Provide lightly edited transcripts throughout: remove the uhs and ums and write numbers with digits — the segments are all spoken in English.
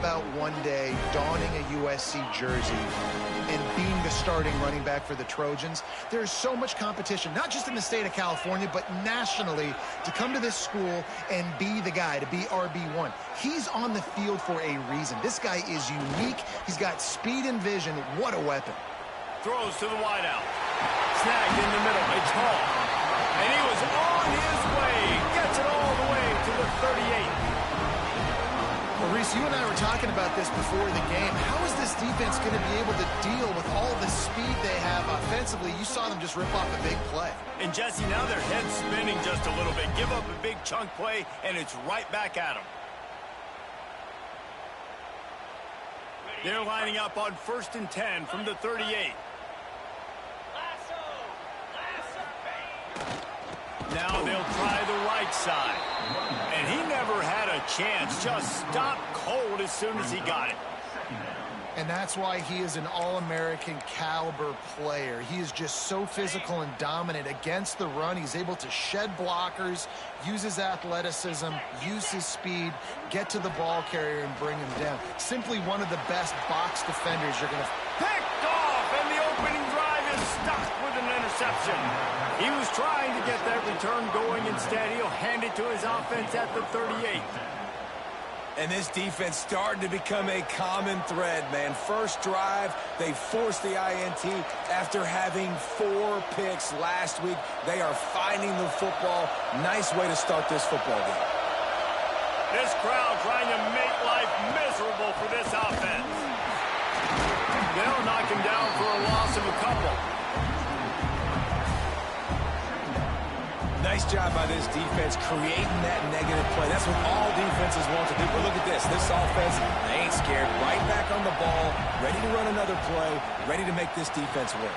about one day donning a USC jersey and being the starting running back for the Trojans? There's so much competition, not just in the state of California, but nationally, to come to this school and be the guy, to be RB1. He's on the field for a reason. This guy is unique. He's got speed and vision. What a weapon. Throws to the wideout. Snagged in the middle. It's Hall. And he was on his way. Gets it all the way to the 38. Well, Reese, you and I were talking about this before the game. How is this defense going to be able to deal with all the speed they have offensively? You saw them just rip off a big play. And, Jesse, now their head's spinning just a little bit. Give up a big chunk play, and it's right back at them. They're lining up on 1st and 10 from the 38. Now they'll try the right side. And he never had a chance. Just stopped cold as soon as he got it. And that's why he is an All-American caliber player. He is just so physical and dominant against the run. He's able to shed blockers, use his athleticism, use his speed, get to the ball carrier and bring him down. Simply one of the best box defenders you're going to... Picked off, and the opening drive is stuck with an interception. He was trying to get that return going. Instead, he'll hand it to his offense at the 38. And this defense starting to become a common thread, man. First drive, they forced the INT after having 4 picks last week. They are finding the football. Nice way to start this football game. This crowd trying to make life miserable for this offense. They'll knock him down for a loss of a couple. Nice job by this defense creating that negative play. That's what all defenses want to do. But look at this. This offense, they ain't scared. Right back on the ball, ready to run another play, ready to make this defense work.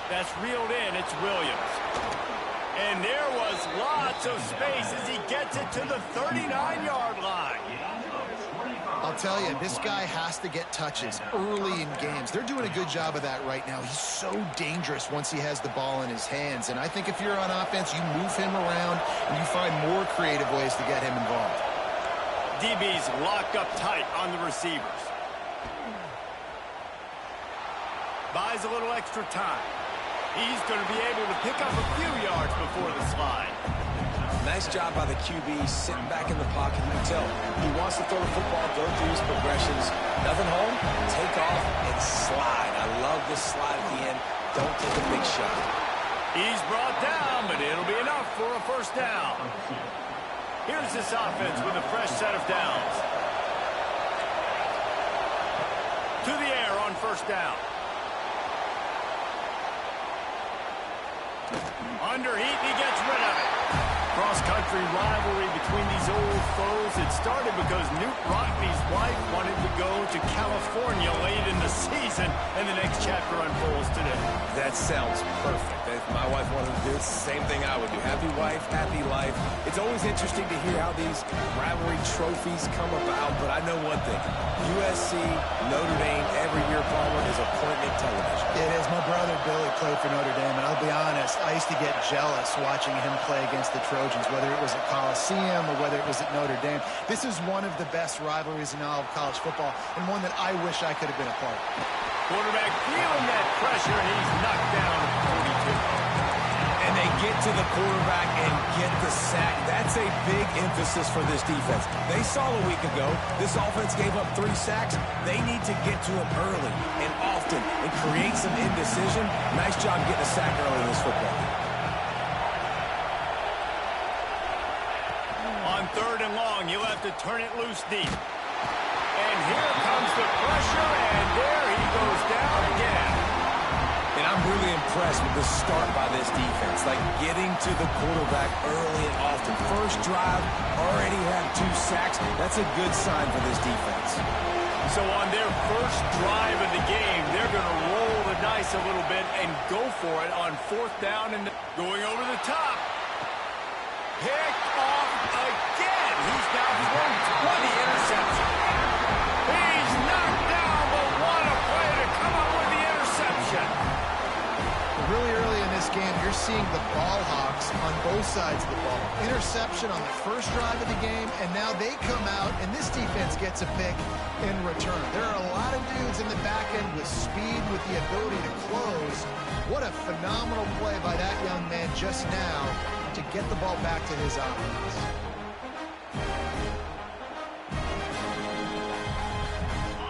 That's reeled in. It's Williams. And there was lots of space as he gets it to the 39-yard line. I'll tell you, this guy has to get touches early in games. They're doing a good job of that right now. He's so dangerous once he has the ball in his hands. And I think if you're on offense, you move him around and you find more creative ways to get him involved. DB's locked up tight on the receivers. Buys a little extra time. He's going to be able to pick up a few yards before the slide. Nice job by the QB sitting back in the pocket. You can tell he wants to throw the football, go through his progressions. Nothing home, take off, and slide. I love this slide at the end. Don't take a big shot. He's brought down, but it'll be enough for a first down. Here's this offense with a fresh set of downs. To the air on first down. Under heat, he gets rid of it. Cross-country rivalry between these old foes. It started because Newt Rockney's wife wanted to go to California late in the season, and the next chapter unfolds today. That sounds perfect. If my wife wanted to do it, it's the same thing I would do. Happy wife, happy life. It's always interesting to hear how these rivalry trophies come about, but I know one thing. USC, Notre Dame, every year, Palmer, is appointment television. It is. My brother Billy played for Notre Dame, and I'll be honest, I used to get jealous watching him play against the Trojans, whether it was at Coliseum or whether it was at Notre Dame. This is one of the best rivalries in all of college football, and one that I wish I could have been a part of. Quarterback feeling that pressure, and he's knocked down at 42. And they get to the quarterback and get the sack. That's a big emphasis for this defense. They saw a week ago, this offense gave up 3 sacks. They need to get to him early and often and create some indecision. Nice job getting a sack early in this football game. On 3rd and long, you'll have to turn it loose deep. And here comes the pressure, and there he goes down again. And I'm really impressed with the start by this defense, like getting to the quarterback early and often. First drive, already had 2 sacks. That's a good sign for this defense. So on their first drive of the game, they're going to roll the dice a little bit and go for it on 4th down and going over the top. Picked off again. He's now thrown 20 interceptions. He's knocked down, but what a play to come up with the interception. Really early in this game, you're seeing the ball hawks on both sides of the ball. Interception on the first drive of the game, and now they come out, and this defense gets a pick in return. There are a lot of dudes in the back end with speed, with the ability to close. What a phenomenal play by that young man just now to get the ball back to his offense.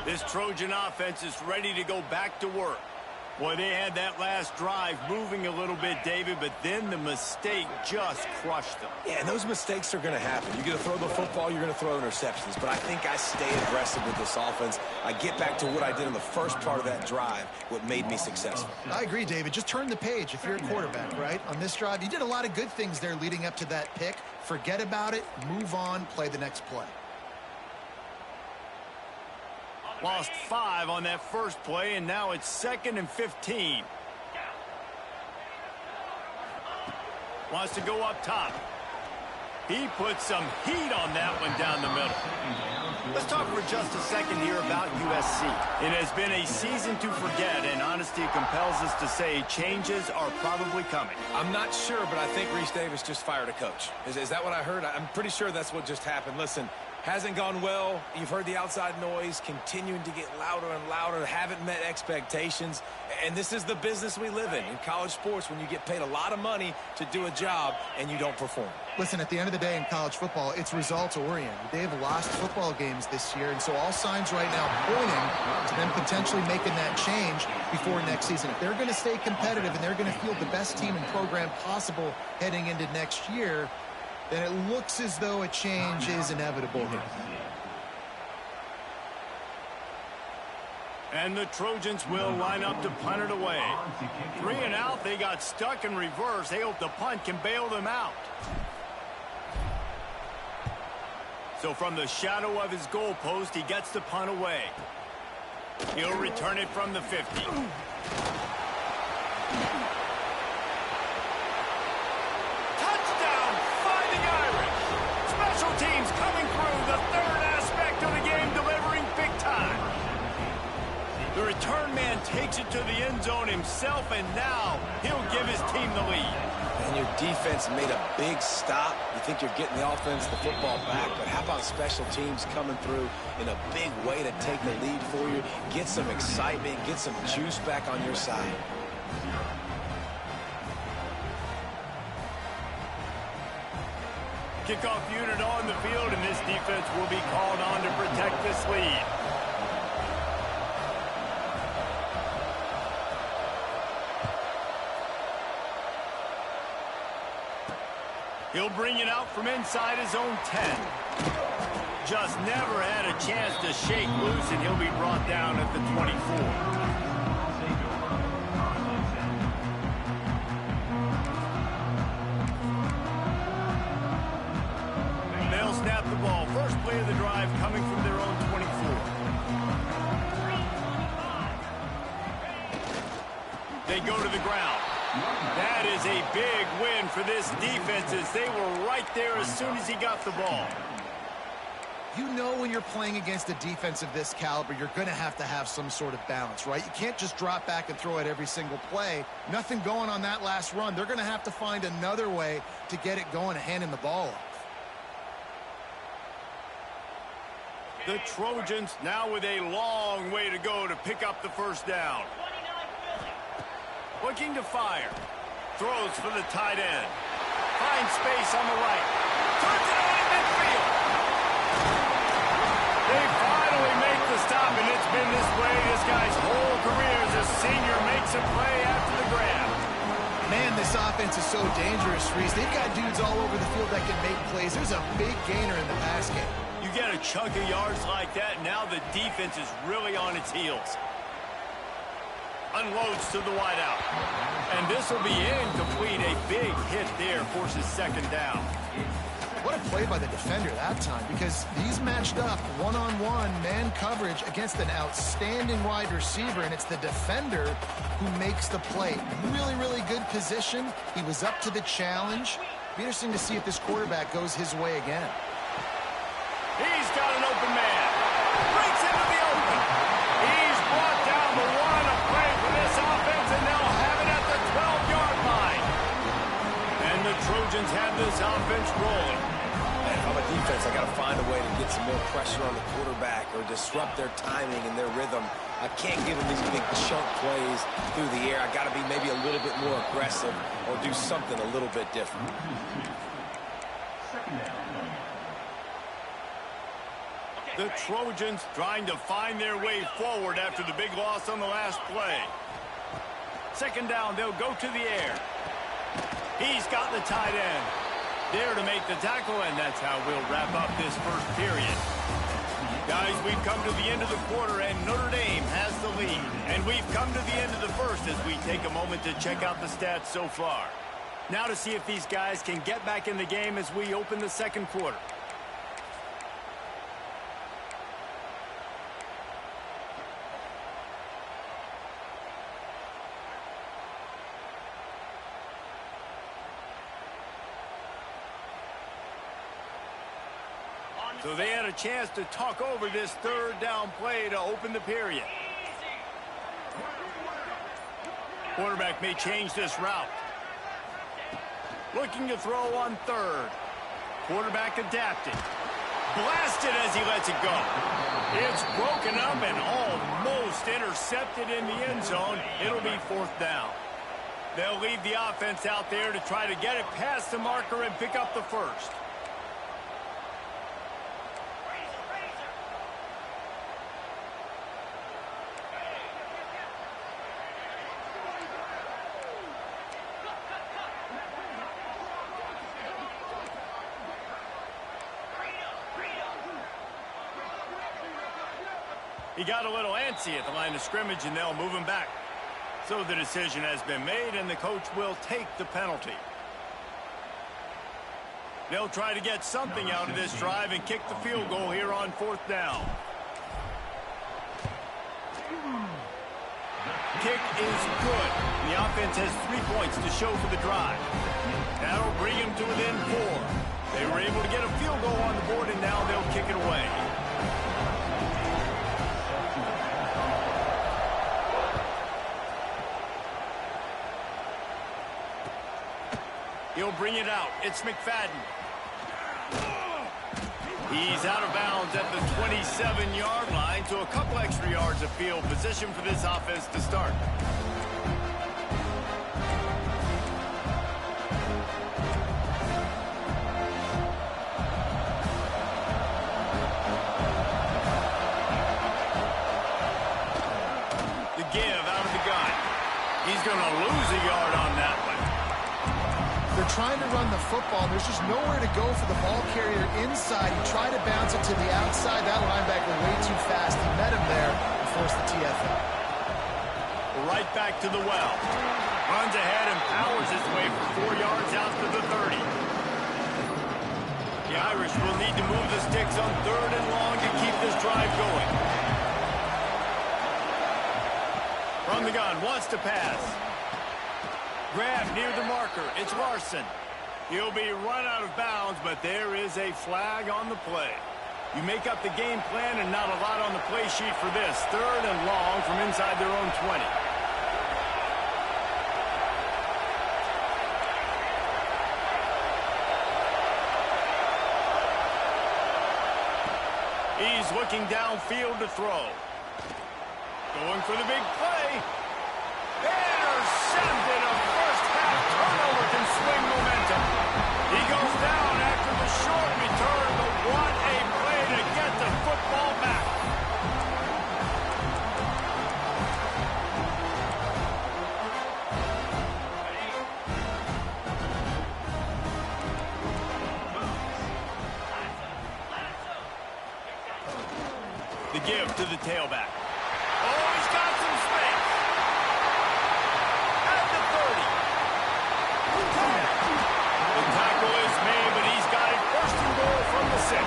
This Trojan offense is ready to go back to work. Boy, they had that last drive moving a little bit, David, but then the mistake just crushed them. Yeah, and those mistakes are going to happen. You're going to throw the football, you're going to throw interceptions. But I think I stay aggressive with this offense. I get back to what I did in the first part of that drive, what made me successful. I agree, David. Just turn the page if you're a quarterback, right? On this drive, you did a lot of good things there leading up to that pick. Forget about it, move on, play the next play. Lost 5 on that first play, and now it's 2nd and 15. Wants to go up top. He puts some heat on that one down the middle. Let's talk for just a second here about USC. It has been a season to forget, and honesty compels us to say changes are probably coming. I'm not sure, but I think Reese Davis just fired a coach. Is that what I heard? I'm pretty sure that's what just happened. Listen, hasn't gone well. You've heard the outside noise continuing to get louder and louder. Haven't met expectations. And this is the business we live in college sports, when you get paid a lot of money to do a job and you don't perform. Listen, at the end of the day in college football, it's results-oriented. They've lost football games this year, and so all signs right now pointing to them potentially making that change before next season. If they're going to stay competitive and they're going to field the best team and program possible heading into next year, then it looks as though a change is inevitable here. And the Trojans will line up to punt it away. 3 and out, they got stuck in reverse. They hope the punt can bail them out. So from the shadow of his goalpost, he gets the punt away. He'll return it from the 50. Teams coming through, the third aspect of the game, delivering big time. The return man takes it to the end zone himself, and now he'll give his team the lead. And your defense made a big stop. You think you're getting the offense, the football back, but how about special teams coming through in a big way to take the lead for you, get some excitement, get some juice back on your side. Kickoff unit on the field, and this defense will be called on to protect this lead. He'll bring it out from inside his own 10. Just never had a chance to shake loose, and he'll be brought down at the 24. Snap the ball. First play of the drive coming from their own 24. They go to the ground. That is a big win for this defense, as they were right there as soon as he got the ball. You know when you're playing against a defense of this caliber, you're going to have some sort of balance, right? You can't just drop back and throw it every single play. Nothing going on that last run. They're going to have to find another way to get it going and handing the ball off. The Trojans now with a long way to go to pick up the first down. Looking to fire. Throws for the tight end. Finds space on the right. Turns it on in midfield. They finally make the stop, and it's been this way this guy's whole career as a senior makes a play after the grab. Man, this offense is so dangerous, Reese. They've got dudes all over the field that can make plays. There's a big gainer in the pass game. You get a chunk of yards like that, now the defense is really on its heels. Unloads to the wideout. And this will be incomplete. A big hit there forces second down. What a play by the defender that time, because he's matched up one-on-one man coverage against an outstanding wide receiver, and it's the defender who makes the play. Really, really good position. He was up to the challenge. Be interesting to see if this quarterback goes his way again. He's got an open man. Breaks into the open. He's brought down the one. A play for this offense, and they'll have it at the 12-yard line. And the Trojans have get some more pressure on the quarterback or disrupt their timing and their rhythm. I can't give them these big chunk plays through the air. I got to be maybe a little bit more aggressive or do something a little bit different. The Trojans trying to find their way forward after the big loss on the last play. Second down, they'll go to the air. He's got the tight end there to make the tackle, and that's how we'll wrap up this first period. Guys, we've come to the end of the quarter, and Notre Dame has the lead. And we've come to the end of the first as we take a moment to check out the stats so far. Now to see if these guys can get back in the game as we open the second quarter. So they had a chance to talk over this third down play to open the period. Quarterback may change this route. Looking to throw on third. Quarterback adapted. Blasted as he lets it go. It's broken up and almost intercepted in the end zone. It'll be fourth down. They'll leave the offense out there to try to get it past the marker and pick up the first. He got a little antsy at the line of scrimmage, and they'll move him back. So the decision has been made, and the coach will take the penalty. They'll try to get something out of this drive and kick the field goal here on fourth down. Kick is good. The offense has 3 points to show for the drive. That'll bring him to within 4. They were able to get a field goal on the board, and now they'll kick it away. He'll bring it out. It's McFadden. He's out of bounds at the 27-yard line, so a couple extra yards of field position for this offense to start. The give out of the gun. He's going to lose a yard on that one. They're trying to run the football. There's just nowhere to go for the ball carrier inside. He tried to bounce it to the outside. That linebacker way too fast. He met him there and forced the TFL. Right back to the well. Runs ahead and powers his way for 4 yards out to the 30. The Irish will need to move the sticks on third and long to keep this drive going. From the gun, wants to pass. Grab near the marker. It's Larson. He'll be run out of bounds, but there is a flag on the play. You make up the game plan and not a lot on the play sheet for this. Third and long from inside their own 20. He's looking downfield to throw. Going for the big play. Intercepted. A first-half turnover can swing momentum. He goes down after the short return, but what a play to get the football back. The give to the tailback. Oh, he's got some space. At the 30. The tackle is made, but he's got it first and goal from the 6.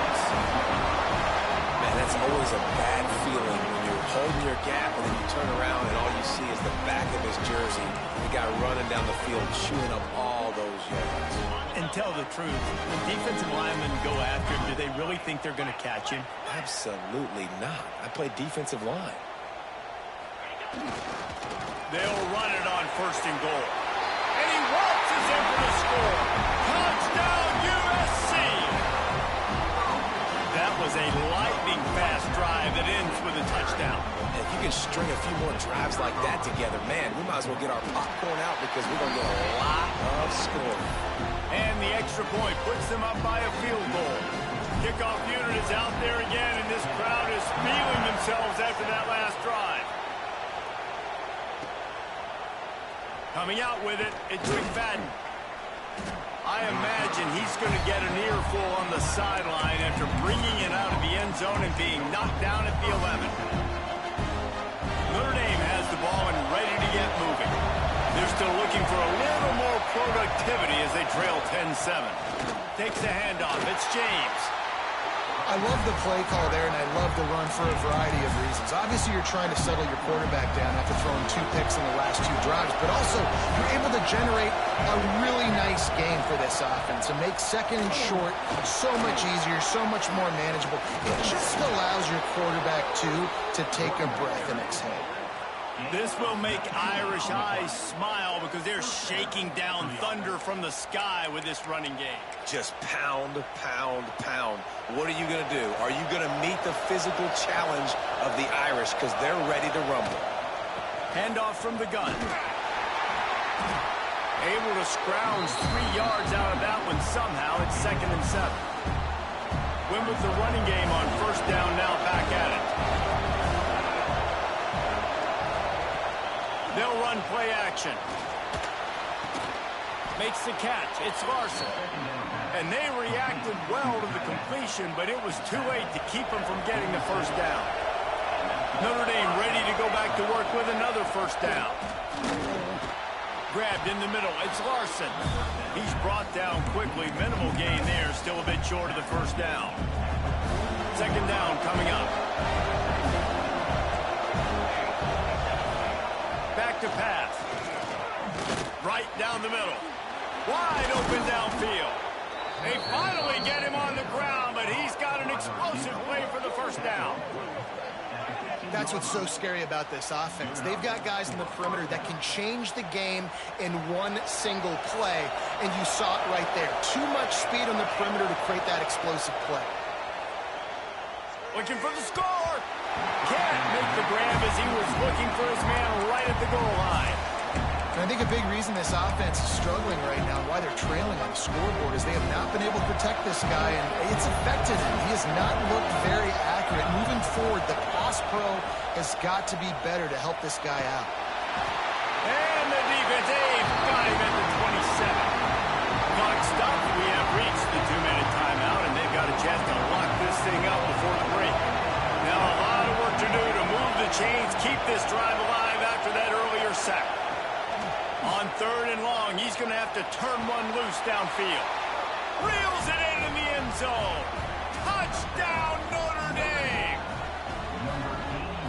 Man, that's always a bad feeling when you're holding your gap and then you turn around and all you see is the back of his jersey. The guy running down the field, chewing up all those yards. And tell the truth, when defensive linemen go after him, do they really think they're going to catch him? Absolutely not. I play defensive line. They'll run it on first and goal. And he waltzes in for the score. Touchdown, USC! That was has a lightning-fast drive that ends with a touchdown. If you can string a few more drives like that together, man, we might as well get our popcorn out because we're going to get a lot of scoring. And the extra point puts them up by a field goal. Kickoff unit is out there again, and this crowd is feeling themselves after that last drive. Coming out with it, it's McFadden. I imagine he's going to get an earful on the sideline after bringing it out of the end zone and being knocked down at the 11. Notre Dame has the ball and ready to get moving. They're still looking for a little more productivity as they trail 10-7. Takes the handoff. It's James. I love the play call there, and I love the run for a variety of reasons. Obviously, you're trying to settle your quarterback down after throwing 2 picks in the last 2 drives, but also you're able to generate a really nice game for this offense and make second and short so much easier, so much more manageable. It just allows your quarterback, too, to take a breath and exhale. This will make Irish eyes smile because they're shaking down thunder from the sky with this running game. Just pound, pound, pound. What are you going to do? Are you going to meet the physical challenge of the Irish because they're ready to rumble? Handoff from the gun. Able to scrounge 3 yards out of that one somehow. It's 2nd and 7. Win with the running game on first down, now back at it. They'll run play action. Makes the catch. It's Larson. And they reacted well to the completion, but it was too late to keep them from getting the first down. Notre Dame ready to go back to work with another first down. Grabbed in the middle. It's Larson. He's brought down quickly. Minimal gain there. Still a bit short of the first down. 2nd down coming up. Back to pass. Right down the middle. Wide open downfield. They finally get him on the ground, but he's got an explosive play for the first down. That's what's so scary about this offense. They've got guys in the perimeter that can change the game in one single play, and you saw it right there. Too much speed on the perimeter to create that explosive play. Looking for the score. Can't make the grab as he was looking for his man right at the goal line. And I think a big reason this offense is struggling right now and why they're trailing on the scoreboard is they have not been able to protect this guy, and it's affected him. He has not looked very accurate. Moving forward, the pass pro has got to be better to help this guy out. And the defense, they've got him at the 27. Clock stopped. We have reached the 2-minute timeout, and they've got a chance to lock this thing up before the break. Now a lot of work to do to move the chains, keep this drive alive after that earlier sack. On 3rd and long, he's going to have to turn one loose downfield. Reels it in the end zone. Touchdown, Notre Dame.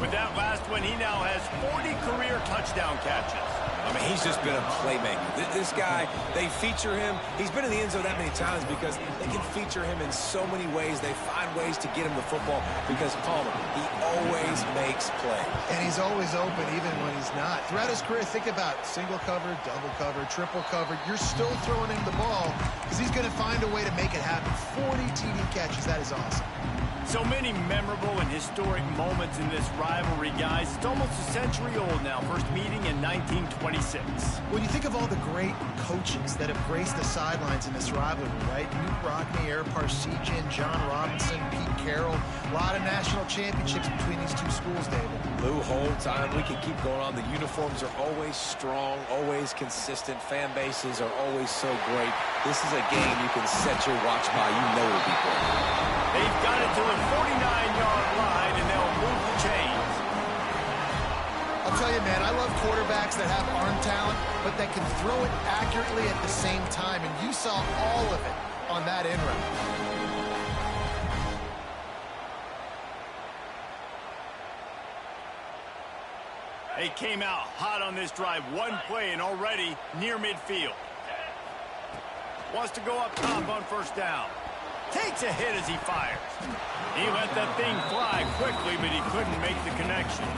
With that last one, he now has 40 career touchdown catches. I mean, he's just been a playmaker. This guy, they feature him. He's been in the end zone that many times because they can feature him in so many ways. They find ways to get him the football because, Palmer, he always makes plays. And he's always open even when he's not. Throughout his career, think about single cover, double cover, triple cover. You're still throwing him the ball because he's going to find a way to make it happen. 40 TD catches. That is awesome. So many memorable and historic moments in this rivalry, guys. It's almost a century old now. First meeting in 1926. When you think of all the great coaches that have graced the sidelines in this rivalry, right? Newt Rockne, Air Parsegian, John Robinson, Pete Carroll. A lot of national championships between these two schools, David. Lou Holtz, we can keep going on. The uniforms are always strong, always consistent. Fan bases are always so great. This is a game you can set your watch by. You know it'll be great. They've got it to the 49-yard line, and they'll move the chains. I'll tell you, man, I love quarterbacks that have arm talent, but that can throw it accurately at the same time, and you saw all of it on that end route. They came out hot on this drive. One play and already near midfield. Wants to go up top on first down. Takes a hit as he fires. He let that thing fly quickly, but he couldn't make the connection.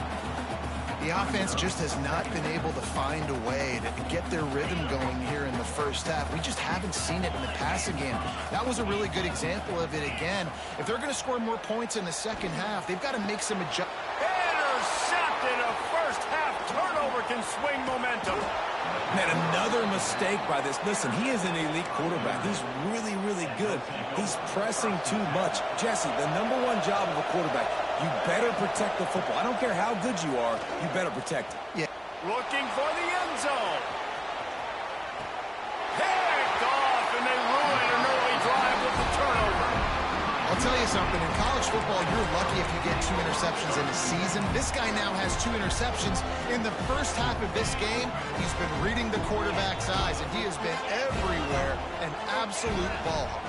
The offense just has not been able to find a way to get their rhythm going here in the first half. We just haven't seen it in the passing game. That was a really good example of it again. If they're going to score more points in the second half, they've got to make some adjustments. Intercepted. A first half turnover can swing momentum. Man, another mistake by this. Listen, he is an elite quarterback. He's really, really good. He's pressing too much. Jesse, the #1 job of a quarterback, you better protect the football. I don't care how good you are, you better protect it. Yeah. Looking for the end zone. Picked off, and they ruin an early drive with the turnover. I'll tell you something, in college football, you're lucky if you get 2 interceptions in a season. This guy now has 2 interceptions. In the first half of this game, he's been reading the quarterback's eyes, and he has been everywhere, an absolute ball hawk.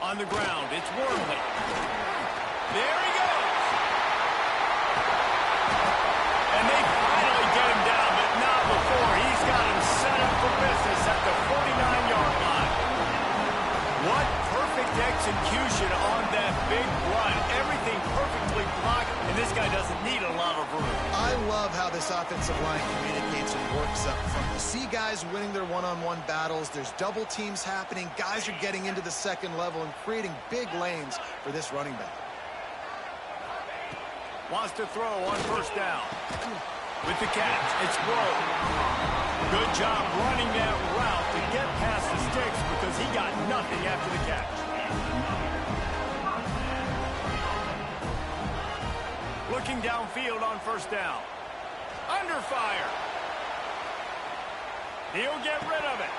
On the ground, it's Wormley. There he goes. And they finally get him down, but not before. He's got him set up for business at the 49-yard line. What perfect execution on that big run. Everything perfectly blocked, and this guy doesn't need a lot of room. I love how this offensive line communicates and works up front. You see guys winning their one-on-one battles. There's double teams happening. Guys are getting into the second level and creating big lanes for this running back. Wants to throw on first down. With the catch, it's Grove. Good job running that route to get past the sticks because he got nothing after the catch. Looking downfield on first down. Under fire. He'll get rid of it.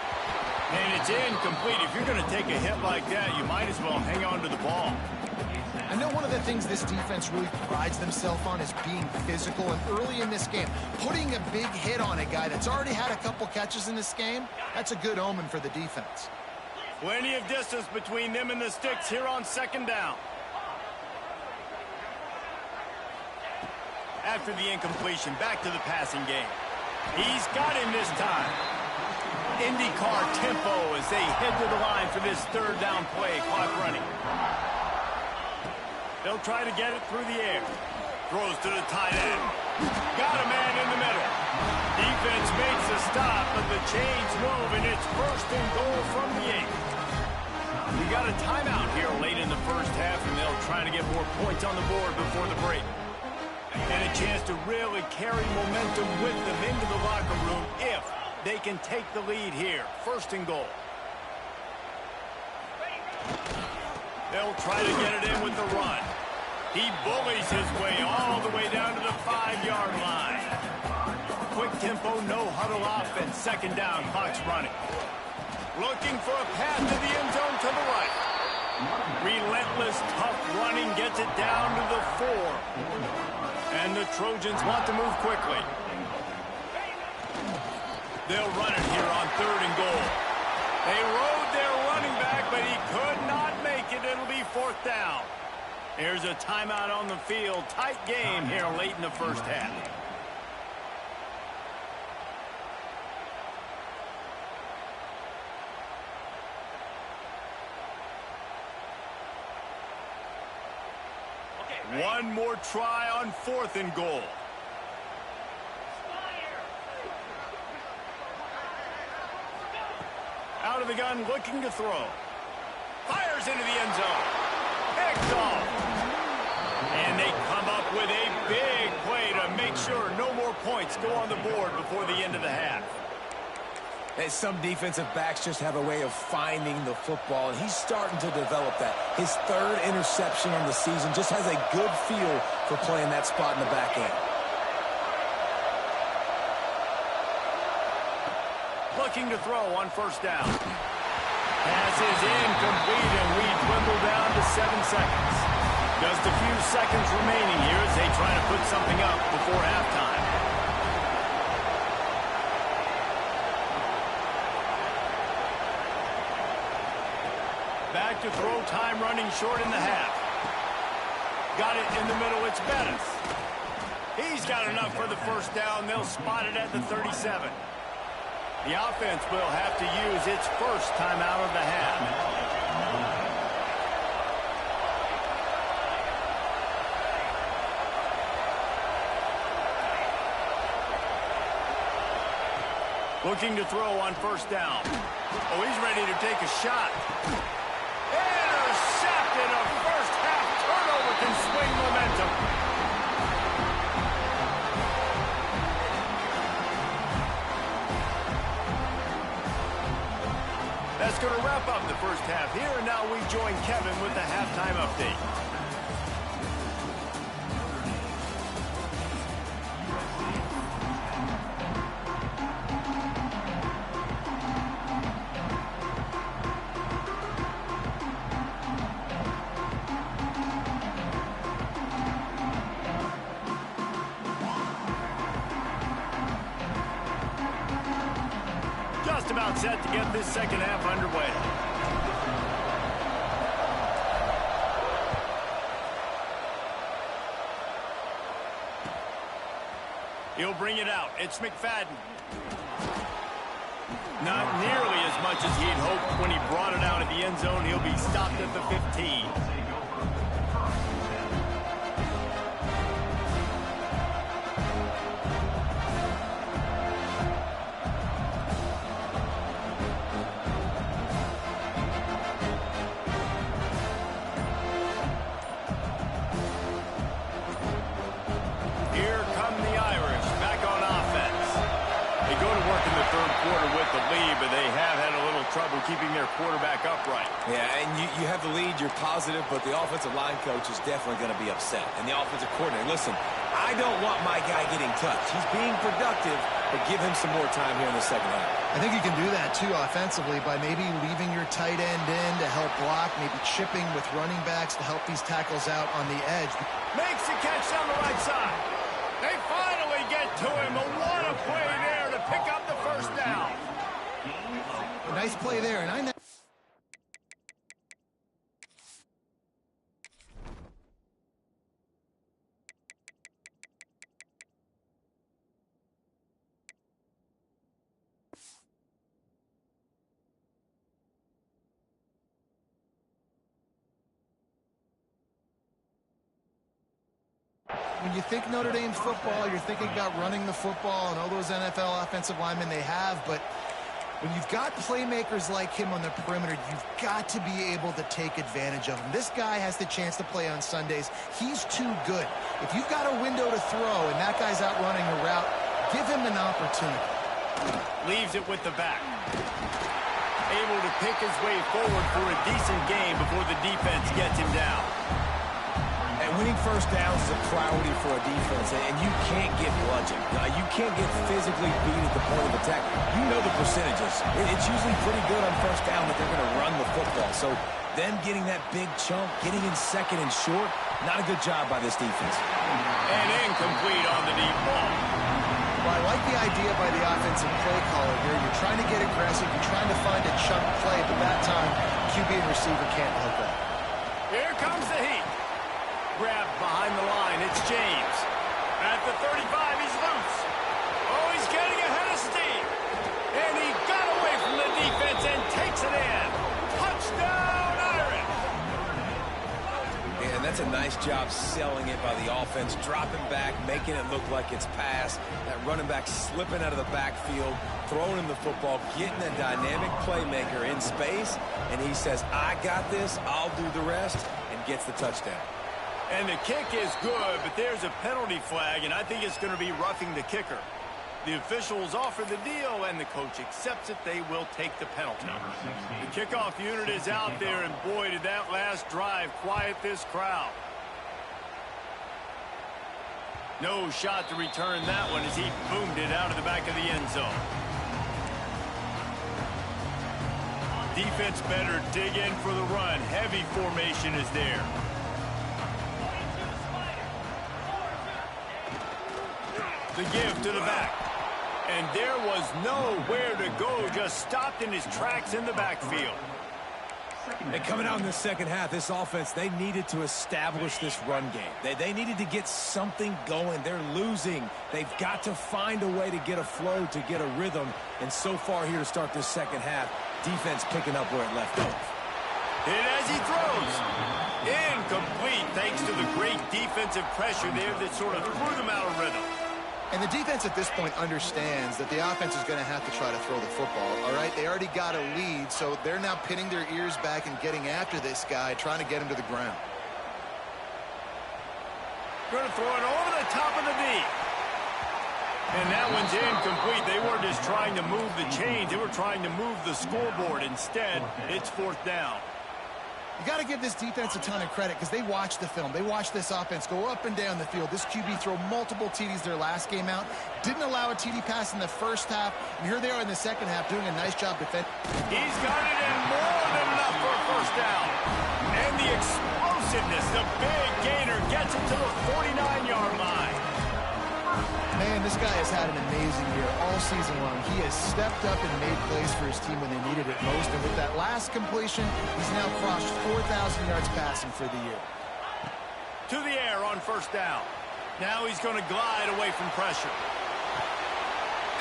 And it's incomplete. If you're going to take a hit like that, you might as well hang on to the ball. I know one of the things this defense really prides themselves on is being physical, and early in this game, putting a big hit on a guy that's already had a couple catches in this game, that's a good omen for the defense. Plenty of distance between them and the sticks here on second down. After the incompletion, back to the passing game. He's got him this time. IndyCar tempo as they head to the line for this third down play, clock running. They'll try to get it through the air. Throws to the tight end. Got a man in the middle. Defense makes a stop, but the chains move, and it's first and goal from the 8. We got a timeout here late in the first half, and they'll try to get more points on the board before the break. And a chance to really carry momentum with them into the locker room if they can take the lead here. First and goal. They'll try to get it in with the run. He bullies his way all the way down to the 5-yard line. Quick tempo, no huddle offense. Second down, clock's running. Looking for a path to the end zone to the right. Relentless, tough running gets it down to the 4. And the Trojans want to move quickly. They'll run it here on third and goal. They rode their running back, but he could not make it. It'll be fourth down. Here's a timeout on the field. Tight game here late in the first half. One more try on fourth and goal. Out of the gun, looking to throw. Fires into the end zone. Picked off. And they come up with a big play to make sure no more points go on the board before the end of the half. And some defensive backs just have a way of finding the football, and he's starting to develop that. His third interception on the season just has a good feel for playing that spot in the back end. Looking to throw on first down. Pass is incomplete, and we dwindle down to 7 seconds. Just a few seconds remaining here as they try to put something up before halftime. Back to throw, time running short in the half. Got it in the middle, it's Bettis. He's got enough for the first down. They'll spot it at the 37. The offense will have to use its first timeout of the half. Looking to throw on first down. Oh, he's ready to take a shot. Intercepted. A first half turnover can swing momentum. That's going to wrap up the first half here, and now we join Kevin with the halftime update. Just about set to get this second half underway. He'll bring it out. It's McFadden. Not nearly as much as he'd hoped when he brought it out at the end zone. He'll be stopped at the 15. But they have had a little trouble keeping their quarterback upright. Yeah, and you have the lead, you're positive, but the offensive line coach is definitely going to be upset. And the offensive coordinator, listen, I don't want my guy getting touched. He's being productive, but give him some more time here in the second half. I think you can do that, too, offensively, by maybe leaving your tight end in to help block, maybe chipping with running backs to help these tackles out on the edge. Makes the catch down the right side. They finally get to him. What a play there to pick up the first down. Nice play there, and I know. When you think Notre Dame football, you're thinking about running the football and all those NFL offensive linemen they have, but when you've got playmakers like him on the perimeter, you've got to be able to take advantage of him. This guy has the chance to play on Sundays. He's too good. If you've got a window to throw and that guy's out running a route, give him an opportunity. Leaves it with the back. Able to pick his way forward for a decent game before the defense gets him down. And winning first downs is a priority for a defense, and you can't get bludgeoned. You can't get physically beat at the point of attack. You know the percentages. It's usually pretty good on first down that they're going to run the football. So them getting that big chunk, getting in second and short, not a good job by this defense. And incomplete on the deep ball. Well, I like the idea by the offensive play caller here. You're trying to get aggressive. You're trying to find a chunk play, but that time, QB and receiver can't help that. Here comes the heat. Grabbed behind the line. It's James. At the 35, he's loose. Oh, he's getting ahead of steam. And he got away from the defense and takes it in. Touchdown, Irish. And that's a nice job selling it by the offense, dropping back, making it look like it's pass. That running back slipping out of the backfield, throwing him the football, getting a dynamic playmaker in space, and he says, I got this, I'll do the rest, and gets the touchdown. And the kick is good, but there's a penalty flag, and I think it's going to be roughing the kicker. The officials offer the deal, and the coach accepts it. They will take the penalty. The kickoff unit is out there, and boy, did that last drive quiet this crowd. No shot to return that one as he boomed it out of the back of the end zone. Defense better dig in for the run. Heavy formation is there. The give to the back. And there was nowhere to go, just stopped in his tracks in the backfield. And coming out in the second half, this offense, they needed to establish this run game. They needed to get something going. They're losing. They've got to find a way to get a flow, to get a rhythm. And so far here to start this second half, defense picking up where it left off. And as he throws, incomplete thanks to the great defensive pressure there that sort of threw them out of rhythm. And the defense at this point understands that the offense is going to have to try to throw the football, all right? They already got a lead, so they're now pinning their ears back and getting after this guy, trying to get him to the ground. Going to throw it over the top of the knee. And that one's incomplete. They weren't just trying to move the chains. They were trying to move the scoreboard. Instead, it's 4th down. You got to give this defense a ton of credit because they watched the film. They watched this offense go up and down the field. This QB throw multiple TDs their last game out. Didn't allow a TD pass in the first half. And here they are in the second half doing a nice job defending. He's got it in more than enough for a 1st down. And the explosiveness, the big gainer gets him to the 49-yard line. Man, this guy has had an amazing year all season long. He has stepped up and made plays for his team when they needed it most. And with that last completion, he's now crossed 4,000 yards passing for the year. To the air on 1st down. Now he's going to glide away from pressure.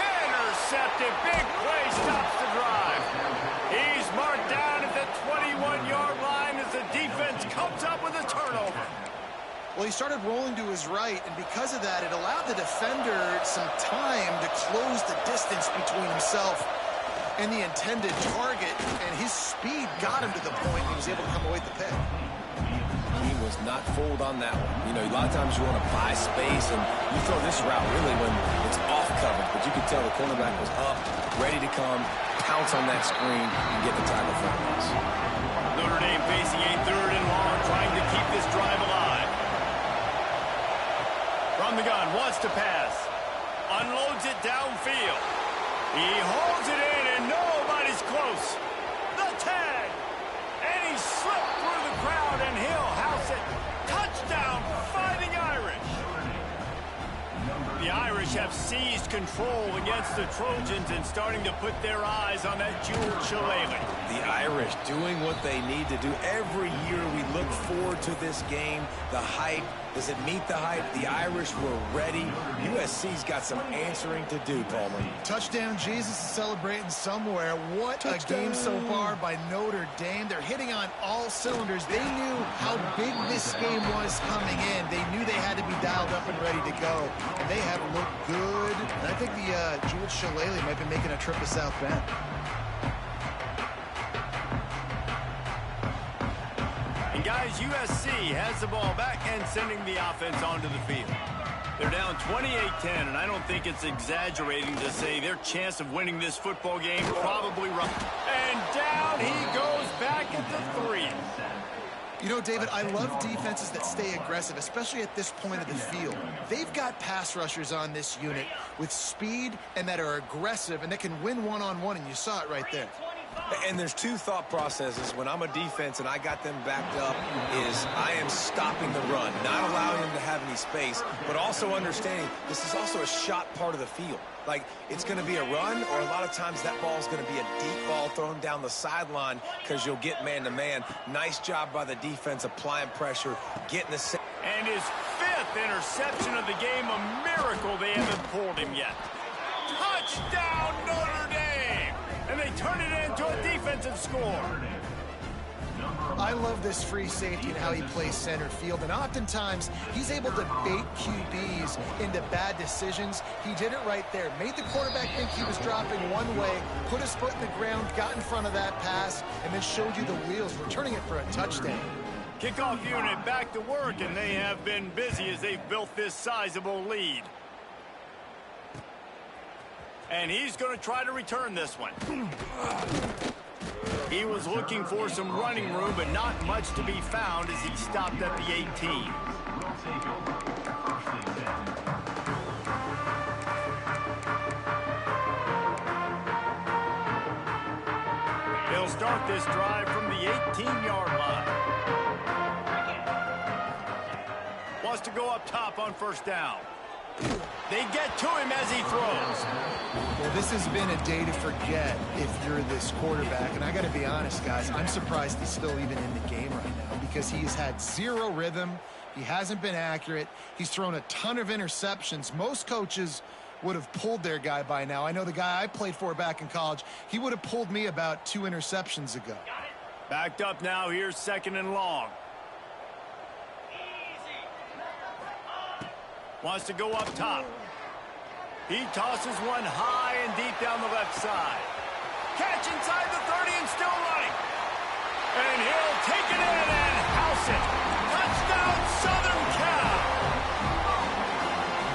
Intercepted. Big play stops the drive. He's marked down at the 21-yard line as the defense comes up with a turnover. Well, he started rolling to his right, and because of that, it allowed the defender some time to close the distance between himself and the intended target, and his speed got him to the point he was able to come away with the pick. He was not fooled on that one. You know, a lot of times you want to buy space, and you throw this route really when it's off coverage, but you could tell the cornerback was up, ready to come, pounce on that screen, and get the tackle for a loss. Notre Dame facing a 3rd and long, trying to keep this drive alive. From the gun, wants to pass. Unloads it downfield. He holds it in, and nobody's close. The tag. And he slipped through the crowd, and he'll house it. Touchdown, Fighting Irish. The Irish have seized control against the Trojans and starting to put their eyes on that jeweled shillelagh. The Irish doing what they need to do. Every year we look forward to this game. The hype, does it meet the hype? The Irish were ready. USC's got some answering to do, Palmer. Touchdown Jesus is celebrating somewhere. What touchdown. A game so far by Notre Dame. They're hitting on all cylinders. They knew how big this game was coming in. They knew they had to be dialed up and ready to go. And they have looked good. And I think the jeweled shillelagh might be making a trip to South Bend. And guys, USC has the ball back and sending the offense onto the field. They're down 28-10, and I don't think it's exaggerating to say their chance of winning this football game probably rough. And down he goes back at the 3. You know, David, I love defenses that stay aggressive, especially at this point of the field. They've got pass rushers on this unit with speed and that are aggressive and that can win one-on-one, and you saw it right there. And there's two thought processes when I'm a defense and I got them backed up is I am stopping the run, not allowing them to have any space, but also understanding this is also a shot part of the field. Like, it's going to be a run, or a lot of times that ball is going to be a deep ball thrown down the sideline because you'll get man-to-man. Nice job by the defense applying pressure, getting the... And his 5th interception of the game, a miracle they haven't pulled him yet. Touchdown, Notre Dame! And they turn it into a defensive score. I love this free safety and how he plays center field, and oftentimes he's able to bait QBs into bad decisions. He did it right there. Made the quarterback think he was dropping one way, put his foot in the ground, got in front of that pass, and then showed you the wheels, returning it for a touchdown. Kickoff unit back to work, and they have been busy as they've built this sizable lead. And he's going to try to return this one. He was looking for some running room, but not much to be found as he stopped at the 18. They'll start this drive from the 18-yard line. Wants to go up top on 1st down. They get to him as he throws. Well, this has been a day to forget if you're this quarterback. And I got to be honest, guys, I'm surprised he's still even in the game right now because he's had zero rhythm. He hasn't been accurate. He's thrown a ton of interceptions. Most coaches would have pulled their guy by now. I know the guy I played for back in college, he would have pulled me about 2 interceptions ago. Backed up now. Here's 2nd and long. Wants to go up top. He tosses one high and deep down the left side. Catch inside the 30 and still running. And he'll take it in and house it. Touchdown, Southern Cal.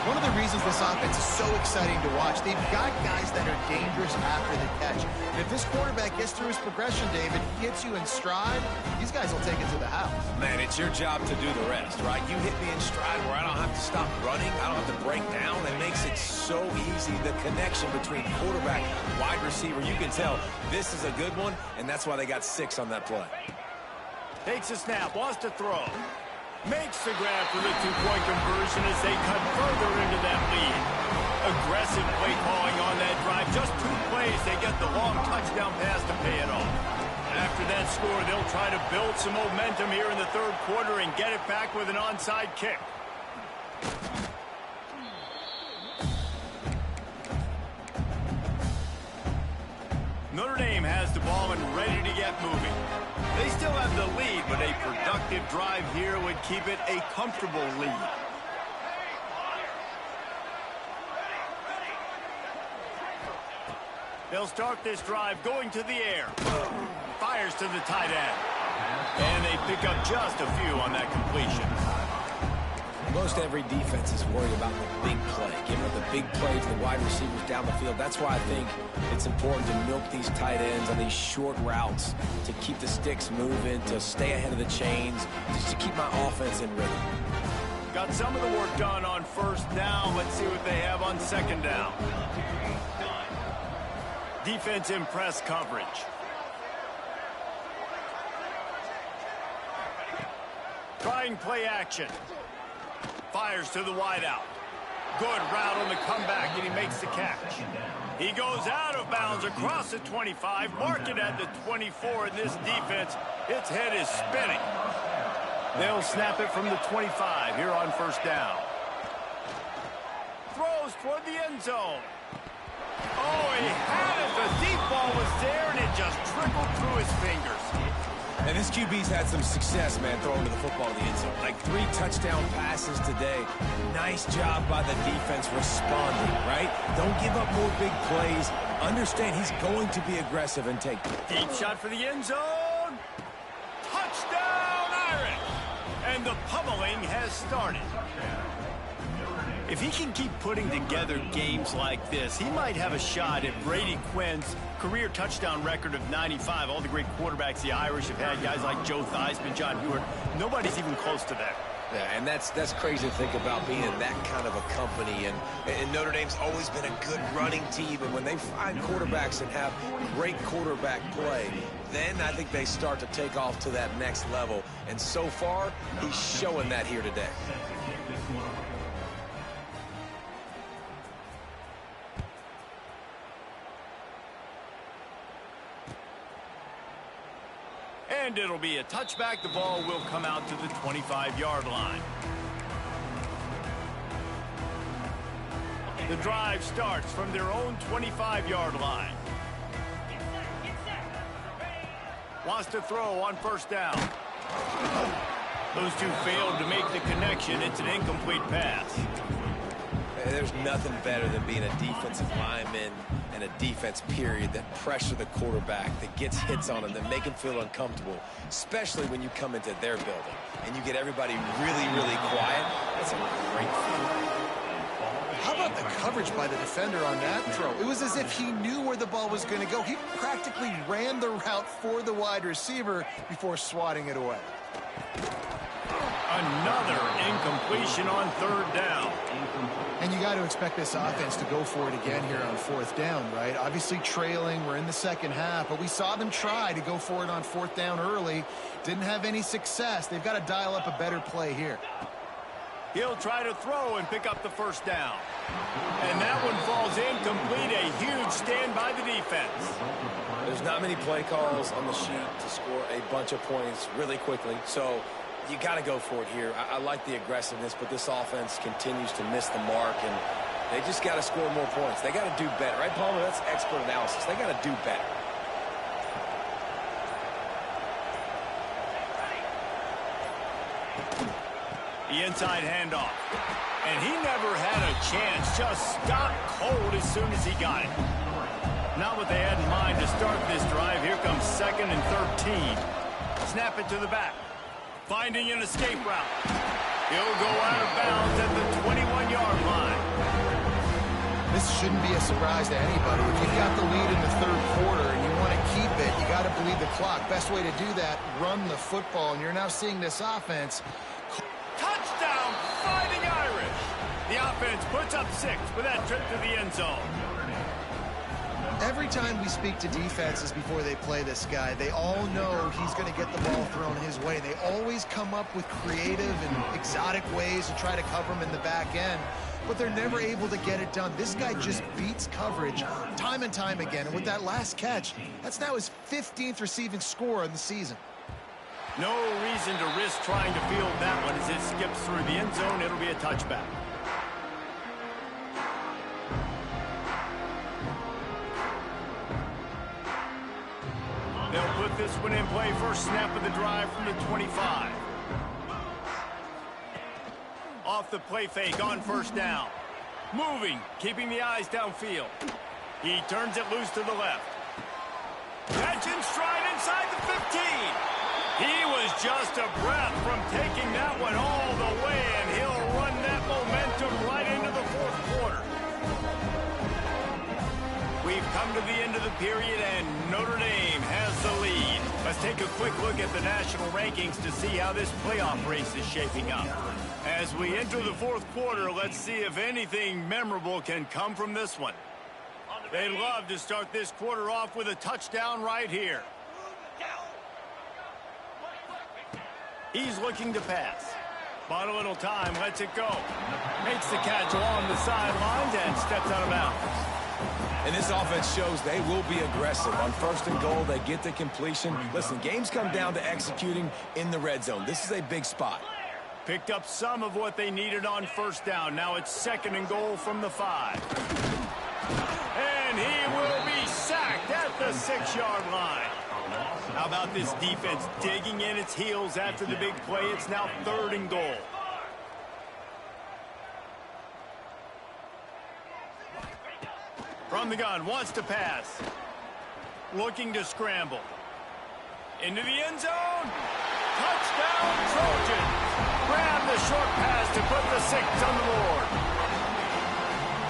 One of the reasons this offense is so exciting to watch, they've got guys that are dangerous after the catch. And if this quarterback gets through his progression, David, he hits you in stride, these guys will take it to the house. Man, it's your job to do the rest, right? You hit me in stride where I don't have to stop running. I don't have to break down. It makes it so easy. The connection between quarterback, wide receiver, you can tell this is a good one, and that's why they got 6 on that play. Takes a snap, wants to throw. Makes the grab for the two-point conversion as they cut further into that lead. Aggressive play calling on that drive. Just 2 plays, they get the long touchdown pass to pay it off. After that score, they'll try to build some momentum here in the third quarter and get it back with an onside kick. Notre Dame has the ball and ready to get moving. They still have the lead, but a productive drive here would keep it a comfortable lead. They'll start this drive going to the air. Fires to the tight end. And they pick up just a few on that completion. Most every defense is worried about the big play, giving up the big play to the wide receivers down the field. That's why I think it's important to milk these tight ends on these short routes, to keep the sticks moving, to stay ahead of the chains, just to keep my offense in rhythm. Got some of the work done on first down. Let's see what they have on second down. Defense in press coverage. Trying play action. Fires to the wideout. Good route on the comeback, and he makes the catch. He goes out of bounds across the 25, mark it at the 24, and this defense, its head is spinning. They'll snap it from the 25 here on first down. Throws toward the end zone. Oh, he had it. The deep ball was there, and it just trickled through his fingers. And this QB's had some success, man, throwing to the football in the end zone. Like 3 touchdown passes today. Nice job by the defense responding, right? Don't give up more big plays. Understand he's going to be aggressive and take it. Deep shot for the end zone. Touchdown, Irish. And the pummeling has started. If he can keep putting together games like this, he might have a shot at Brady Quinn's career touchdown record of 95. All the great quarterbacks the Irish have had, guys like Joe Theismann, John Hewart, nobody's even close to that. Yeah, and that's crazy to think about being in that kind of a company. And Notre Dame's always been a good running team. And when they find quarterbacks and have great quarterback play, then I think they start to take off to that next level. And so far, he's showing that here today. And it'll be a touchback. The ball will come out to the 25-yard line. The drive starts from their own 25-yard line. Wants to throw on first down. Those two failed to make the connection. It's an incomplete pass. There's nothing better than being a defensive lineman and a defense period that pressure the quarterback, that gets hits on him, that make him feel uncomfortable, especially when you come into their building and you get everybody really, really quiet. That's a great feeling. How about the coverage by the defender on that throw? It was as if he knew where the ball was going to go. He practically ran the route for the wide receiver before swatting it away. Another incompletion on third down. And you got to expect this offense to go for it again here on fourth down, right? Obviously trailing, we're in the second half, but we saw them try to go for it on fourth down early. Didn't have any success. They've got to dial up a better play here. He'll try to throw and pick up the first down. And that one falls incomplete. A huge stand by the defense. There's not many play calls on the sheet to score a bunch of points really quickly, so you got to go for it here. I like the aggressiveness, but this offense continues to miss the mark, and they just got to score more points. They got to do better, right, Palmer? That's expert analysis. They got to do better. The inside handoff. And he never had a chance. Just stopped cold as soon as he got it. Not what they had in mind to start this drive. Here comes 2nd and 13. Snap it to the back. Finding an escape route. He'll go out of bounds at the 21-yard line. This shouldn't be a surprise to anybody. If you've got the lead in the 3rd quarter and you want to keep it, you got to bleed the clock. Best way to do that, run the football. And you're now seeing this offense. Touchdown, Fighting Irish. The offense puts up 6 with that trip to the end zone. Every time we speak to defenses before they play this guy, they all know he's going to get the ball thrown his way. They always come up with creative and exotic ways to try to cover him in the back end, but they're never able to get it done. This guy just beats coverage time and time again, and with that last catch, that's now his 15th receiving score in the season. No reason to risk trying to field that one. As it skips through the end zone, it'll be a touchback. They'll put this one in play. First snap of the drive from the 25. Off the play fake on 1st down. Moving, keeping the eyes downfield. He turns it loose to the left. Catch in stride inside the 15. He was just a breath from taking that one all the way, and he'll run that momentum right into the 4th quarter. We've come to the end of the period, and Notre Dame has the lead. Let's take a quick look at the national rankings to see how this playoff race is shaping up. As we enter the 4th quarter, let's see if anything memorable can come from this one. They'd love to start this quarter off with a touchdown right here. He's looking to pass. Bought a little time, lets it go. Makes the catch along the sidelines and steps out of bounds. And this offense shows they will be aggressive. On 1st and goal, they get the completion. Listen, games come down to executing in the red zone. This is a big spot. Picked up some of what they needed on 1st down. Now it's 2nd and goal from the 5. And he will be sacked at the 6-yard line. How about this defense digging in its heels after the big play? It's now 3rd and goal. From the gun, wants to pass. Looking to scramble. Into the end zone. Touchdown, Trojans. Grab the short pass to put the 6 on the board.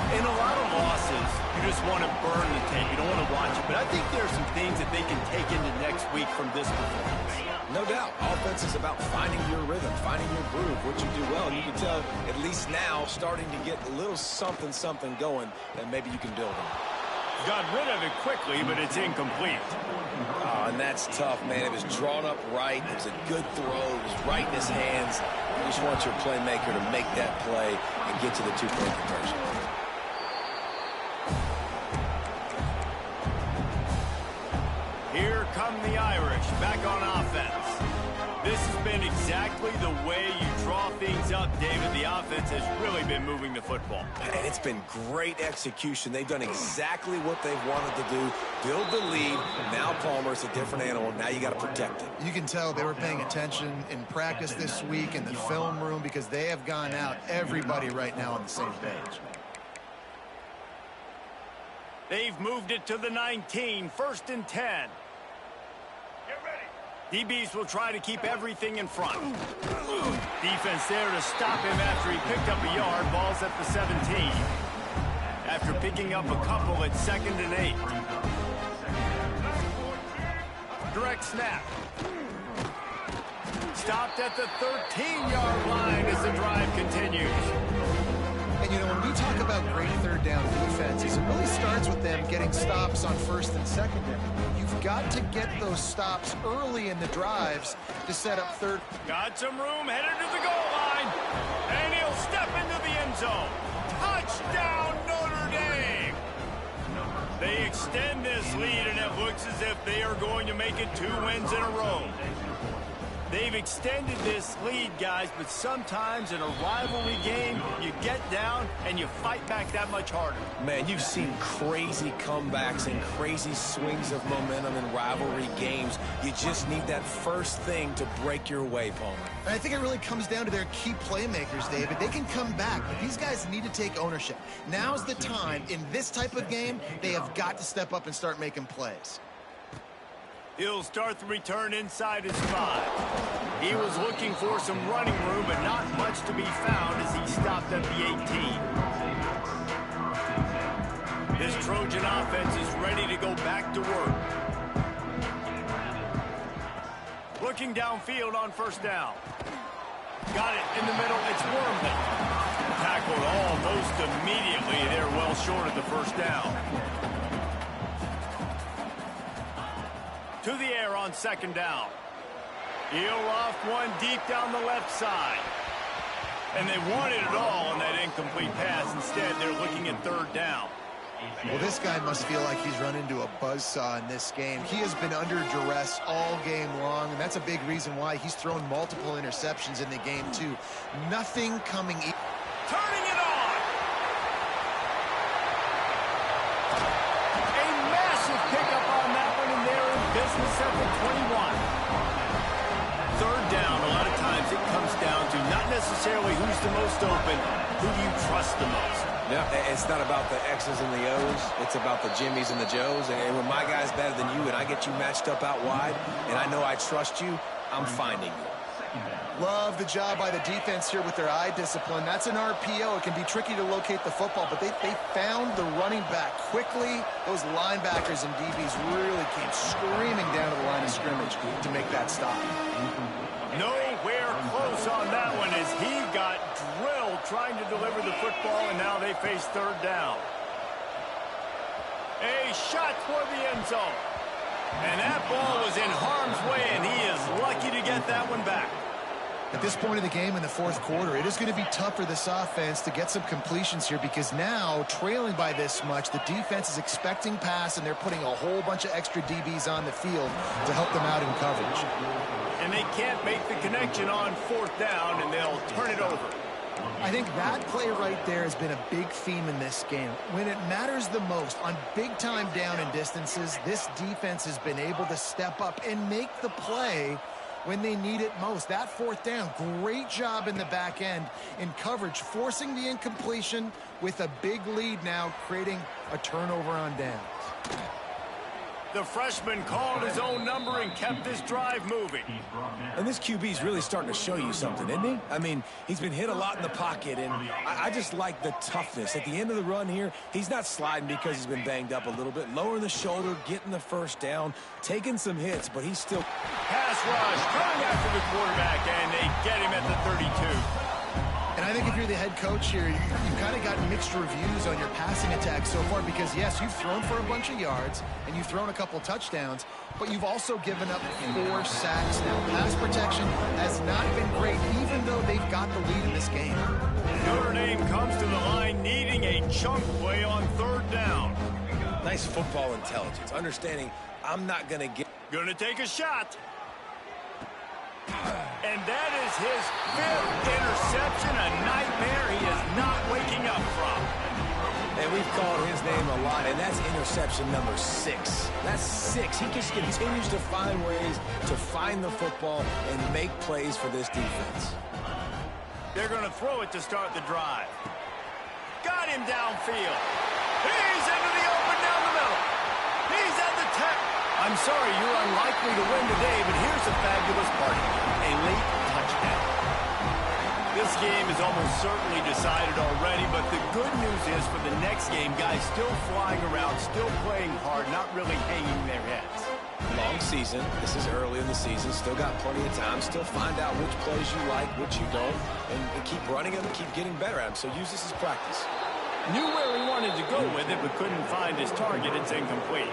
In a lot of losses, you just want to burn the tape. You don't want to watch it. But I think there are some things that they can take into next week from this performance. No doubt. Offense is about finding your rhythm, finding your groove, what you do well. And you can tell, at least now, starting to get a little something going that maybe you can build on. Got rid of it quickly, but it's incomplete. Oh, and that's tough, man. It was drawn up right. It was a good throw. It was right in his hands. You just want your playmaker to make that play and get to the 2-point conversion. Here come the Irish back on offense. This has been exactly the way you draw things up, David. The offense has really been moving the football. And it's been great execution. They've done exactly what they've wanted to do. Build the lead. Now Palmer's a different animal. Now you got to protect it. You can tell they were paying attention in practice this week in the film room because they have gone out, everybody right now on the same page. They've moved it to the 19, 1st and 10. DBs will try to keep everything in front. Defense there to stop him after he picked up a yard. Ball's at the 17. After picking up a couple at 2nd and 8. Direct snap. Stopped at the 13-yard line as the drive continues. And, you know, when we talk about great 3rd down defenses, it really starts with them getting stops on 1st and 2nd down. You've got to get those stops early in the drives to set up 3rd. Got some room, headed to the goal line. And he'll step into the end zone. Touchdown, Notre Dame! They extend this lead, and it looks as if they are going to make it 2 wins in a row. They've extended this lead, guys, but sometimes in a rivalry game, you get down and you fight back that much harder. Man, you've seen crazy comebacks and crazy swings of momentum in rivalry games. You just need that first thing to break your way, Palmer. And I think it really comes down to their key playmakers, David. They can come back, but these guys need to take ownership. Now's the time. In this type of game, they have got to step up and start making plays. He'll start the return inside his 5. He was looking for some running room, but not much to be found as he stopped at the 18. This Trojan offense is ready to go back to work. Looking downfield on first down. Got it in the middle. It's Wormley. Tackled almost immediately. They're well short of the first down. To the air on second down. He'll loft one deep down the left side. And they wanted it all on that incomplete pass. Instead, they're looking at third down. Well, this guy must feel like he's run into a buzzsaw in this game. He has been under duress all game long, and that's a big reason why he's thrown multiple interceptions in the game, too. Nothing coming. Turning it on! A massive pickup on that one, and they're in business at the 21. Third down, a lot of times it comes down to not necessarily who's the most open, who do you trust the most? Yeah, it's not about the X's and the O's. It's about the Jimmys and the Joes. And when my guy's better than you and I get you matched up out wide and I know I trust you, I'm finding you. Love the job by the defense here with their eye discipline. That's an RPO. It can be tricky to locate the football, but they found the running back quickly. Those linebackers and DBs really came screaming down to the line of scrimmage to make that stop. Nowhere close on that one as he got drilled trying to deliver the football, and now they face third down. A shot toward the end zone. And that ball was in harm's way, and he is lucky to get that one back. At this point in the game in the fourth quarter, it is going to be tough for this offense to get some completions here because now, trailing by this much, the defense is expecting pass, and they're putting a whole bunch of extra DBs on the field to help them out in coverage. And they can't make the connection on fourth down, and they'll turn it over. I think that play right there has been a big theme in this game. When it matters the most, on big-time down and distances, this defense has been able to step up and make the play when they need it most. That fourth down, great job in the back end in coverage, forcing the incompletion with a big lead now, creating a turnover on downs. The freshman called his own number and kept this drive moving. And this QB's really starting to show you something, isn't he? I mean, he's been hit a lot in the pocket, and I just like the toughness. At the end of the run here, he's not sliding because he's been banged up a little bit. Lowering the shoulder, getting the first down, taking some hits, but he's still... Pass rush, going after the quarterback, and they get him at the 32. And I think if you're the head coach here, you've kind of got mixed reviews on your passing attack so far because, yes, you've thrown for a bunch of yards and you've thrown a couple touchdowns, but you've also given up 4 sacks. Now, pass protection has not been great, even though they've got the lead in this game. Notre Dame comes to the line needing a chunk play on third down. Nice football intelligence, understanding I'm not going to get... Going to take a shot. And that is his 5th interception, a nightmare he is not waking up from. And we've called his name a lot, and that's interception number 6. That's 6. He just continues to find ways to find the football and make plays for this defense. They're going to throw it to start the drive. Got him downfield. He's into the open down the middle. He's at the 10. I'm sorry, you're unlikely to win today, but here's a fabulous party. A late touchdown. This game is almost certainly decided already, but the good news is for the next game, guys still flying around, still playing hard, not really hanging their heads. Long season. This is early in the season. Still got plenty of time. Still find out which plays you like, which you don't, and keep running them, keep getting better at them. So use this as practice. Knew where he wanted to go with it, but couldn't find his target. It's incomplete.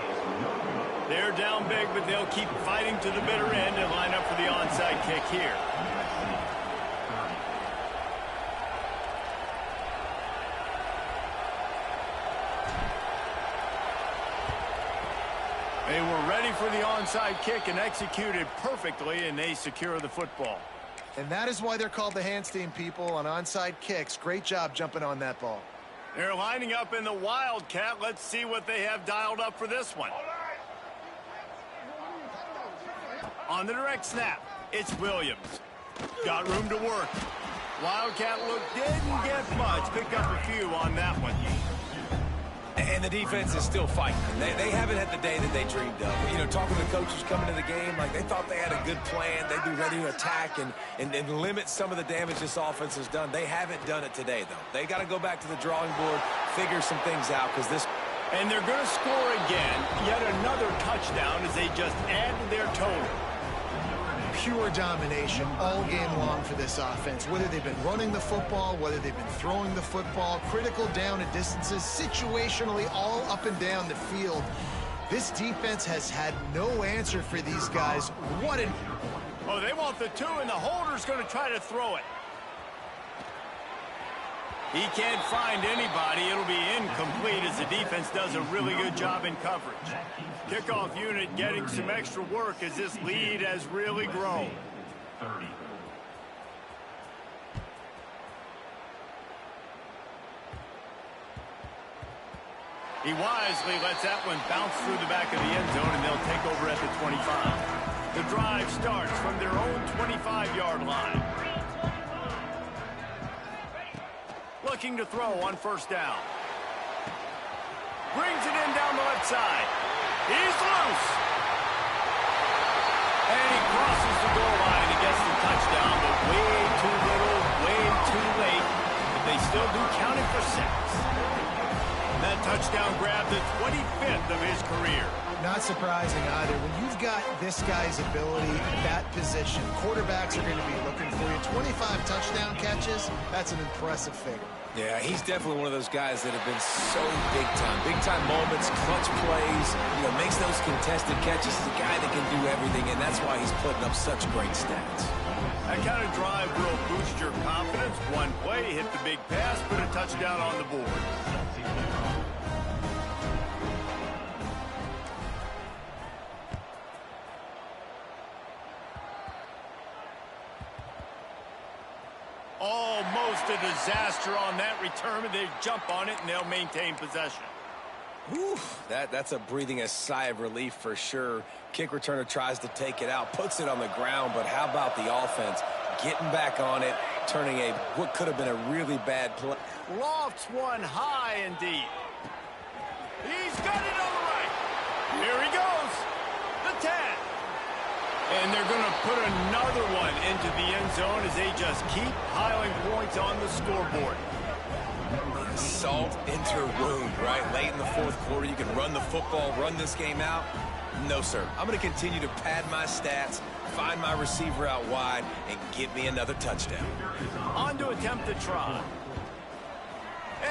They're down big, but they'll keep fighting to the bitter end and line up for the onside kick here. They were ready for the onside kick and executed perfectly, and they secure the football. And that is why they're called the Handstein people on onside kicks. Great job jumping on that ball. They're lining up in the Wildcat. Let's see what they have dialed up for this one. On the direct snap, it's Williams. Got room to work. Wildcat look didn't get much. Picked up a few on that one. And the defense is still fighting. They haven't had the day that they dreamed of. You know, talking to the coaches coming to the game, like they thought they had a good plan. They'd be ready to attack and limit some of the damage this offense has done. They haven't done it today, though. They got to go back to the drawing board, figure some things out, because this... And they're going to score again. Yet another touchdown as they just add to their total. Pure domination all game long for this offense. Whether they've been running the football, whether they've been throwing the football, critical down and distances, situationally all up and down the field. This defense has had no answer for these guys. What an... Oh, they want the two, and the holder's going to try to throw it. He can't find anybody. It'll be incomplete as the defense does a really good job in coverage. Kickoff unit getting some extra work as this lead has really grown. 30. He wisely lets that one bounce through the back of the end zone, and they'll take over at the 25. The drive starts from their own 25-yard line. Looking to throw on first down. Brings it in down the left side. He's loose. And he crosses the goal line and gets the touchdown, but way too little, way too late. But they still do count it for 6. That touchdown grabbed the 25th of his career. Not surprising either. When you've got this guy's ability at that position, quarterbacks are going to be looking for you. 25 touchdown catches, that's an impressive figure. Yeah, he's definitely one of those guys that have been so big time. Big time moments, clutch plays, you know, makes those contested catches. He's a guy that can do everything, and that's why he's putting up such great stats. That kind of drive will boost your confidence. One play, hit the big pass, put a touchdown on the board. Almost a disaster on that return, but they jump on it and they'll maintain possession. Whew, that's a breathing a sigh of relief for sure. Kick returner tries to take it out, puts it on the ground, but how about the offense getting back on it, turning what could have been a really bad play. Lofts one high and deep. He's got it on the right. Here he goes. The 10. And they're going to put another one into the end zone as they just keep piling points on the scoreboard. Salt into wound, right? Late in the fourth quarter, you can run the football, run this game out. No, sir. I'm going to continue to pad my stats, find my receiver out wide, and get me another touchdown. On to attempt the try.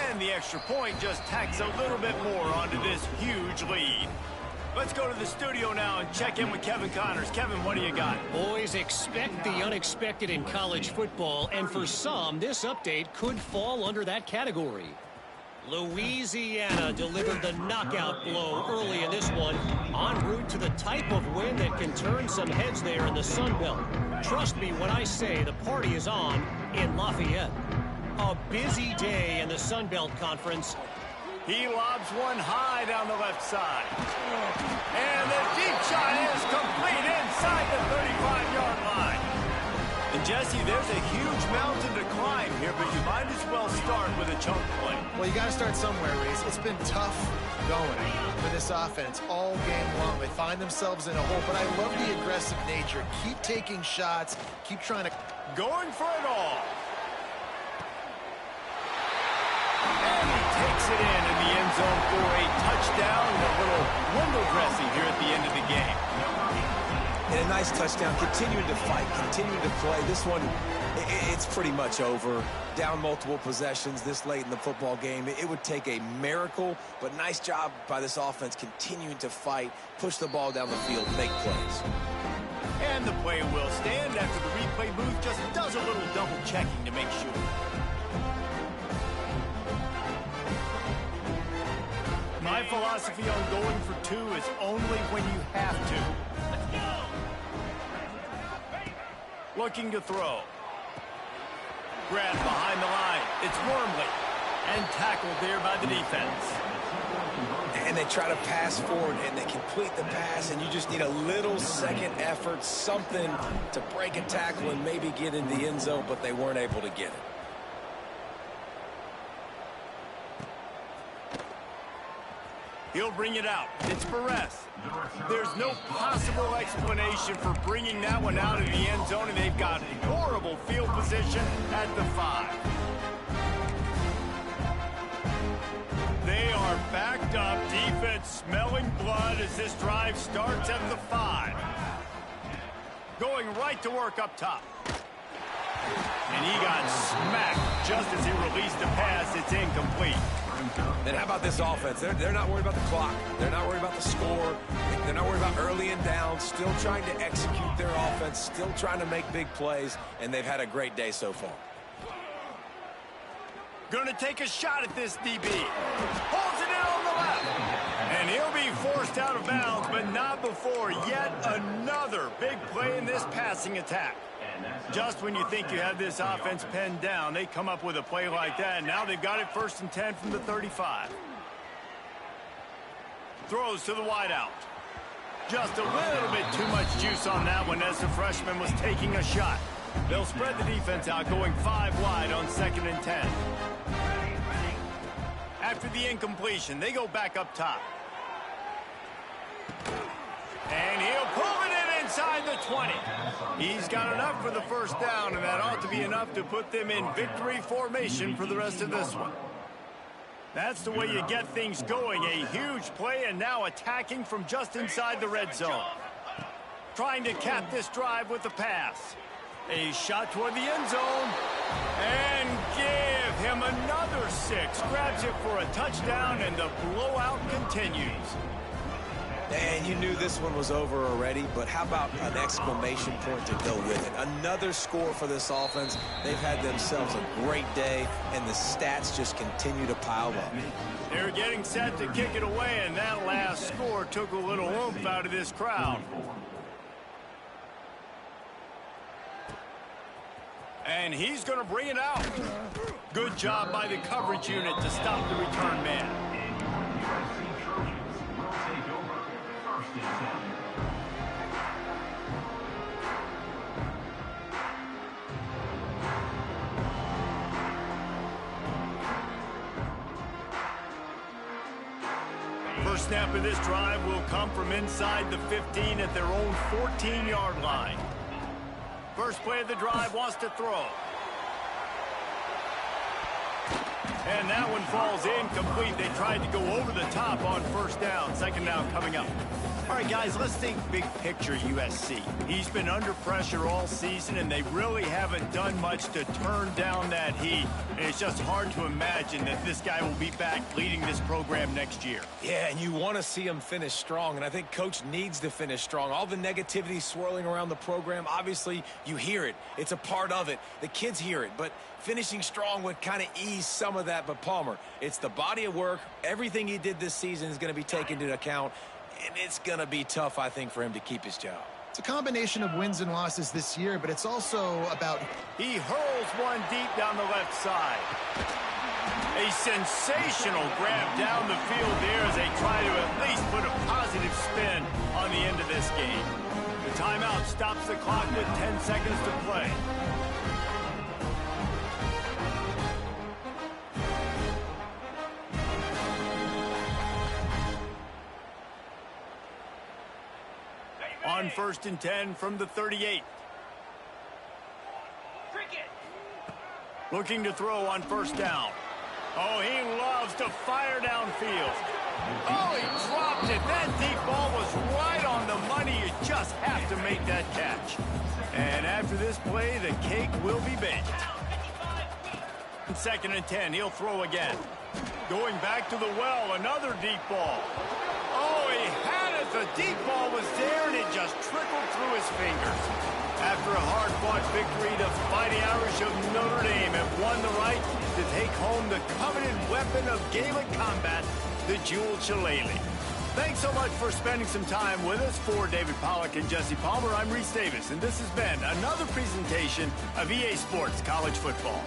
And the extra point just tacks a little bit more onto this huge lead. Let's go to the studio now and check in with Kevin Connors. Kevin, what do you got? Boys, expect the unexpected in college football, and for some, this update could fall under that category. Louisiana delivered the knockout blow early in this one, en route to the type of win that can turn some heads there in the Sun Belt. Trust me when I say the party is on in Lafayette. A busy day in the Sun Belt Conference. He lobs one high down the left side. And the deep shot is complete inside the 35-yard line. And, Jesse, there's a huge mountain to climb here, but you might as well start with a chunk play. Well, you got to start somewhere, Reese. It's been tough going for this offense all game long. They find themselves in a hole, but I love the aggressive nature. Keep taking shots. Keep trying to... Going for it all. And he takes it in the end zone for a touchdown and a little window dressing here at the end of the game. And a nice touchdown, continuing to fight, continuing to play. This one, it's pretty much over. Down multiple possessions this late in the football game. It would take a miracle, but nice job by this offense continuing to fight, push the ball down the field, make plays. And the play will stand after the replay booth just does a little double checking to make sure. My My philosophy on going for two is only when you have to. Looking to throw. Grabbed behind the line. It's Wormley. And tackled there by the defense. And they try to pass forward, and they complete the pass, and you just need a little second effort, something to break a tackle and maybe get in the end zone, but they weren't able to get it. He'll bring it out. It's Perez. There's no possible explanation for bringing that one out of the end zone, and they've got horrible field position at the 5. They are backed up. Defense smelling blood as this drive starts at the 5. Going right to work up top. And he got smacked just as he released the pass. It's incomplete. And how about this offense? They're not worried about the clock. They're not worried about the score. They're not worried about early and down. Still trying to execute their offense. Still trying to make big plays. And they've had a great day so far. Going to take a shot at this DB. Holds it in on the left. And he'll be forced out of bounds, but not before yet another big play in this passing attack. Just when you think you have this offense pinned down, they come up with a play like that, and now they've got it 1st and 10 from the 35. Throws to the wideout. Just a little bit too much juice on that one as the freshman was taking a shot. They'll spread the defense out, going 5 wide on 2nd and 10. After the incompletion, they go back up top. And he'll pull it in inside the 20. He's got enough for the 1st down, and that ought to be enough to put them in victory formation for the rest of this one. That's the way you get things going. A huge play, and now attacking from just inside the red zone. Trying to cap this drive with the pass. A shot toward the end zone. And give him another 6. Grabs it for a touchdown, and the blowout continues. And you knew this one was over already, but how about an exclamation point to go with it? Another score for this offense. They've had themselves a great day, and the stats just continue to pile up. They're getting set to kick it away, and that last score took a little oomph out of this crowd. And he's going to bring it out. Good job by the coverage unit to stop the return man. First snap of this drive will come from inside the 15 at their own 14-yard line. First play of the drive wants to throw. And that one falls incomplete. They tried to go over the top on 1st down. 2nd down coming up. All right, guys, let's think big picture USC. He's been under pressure all season, and they really haven't done much to turn down that heat. And it's just hard to imagine that this guy will be back leading this program next year. Yeah, and you want to see him finish strong, and I think Coach needs to finish strong. All the negativity swirling around the program, obviously, you hear it. It's a part of it. The kids hear it, but finishing strong would kind of ease some of that. But Palmer, it's the body of work. Everything he did this season is going to be taken into account. And it's going to be tough, I think, for him to keep his job. It's a combination of wins and losses this year, but it's also about... He hurls one deep down the left side. A sensational grab down the field there as they try to at least put a positive spin on the end of this game. The timeout stops the clock with 10 seconds to play. On 1st and 10 from the 38. Looking to throw on 1st down. Oh, he loves to fire downfield. Oh, he dropped it. That deep ball was right on the money. You just have to make that catch. And after this play, the cake will be baked. 2nd and 10, he'll throw again. Going back to the well, another deep ball. Oh, he had it. The deep ball was there, and it just trickled through his fingers. After a hard-fought victory, the Fighting Irish of Notre Dame have won the right to take home the coveted weapon of Gaelic combat the Jewel Shillelagh. Thanks so much for spending some time with us. For David Pollack and Jesse Palmer, I'm Reese Davis, and this has been another presentation of EA Sports College Football.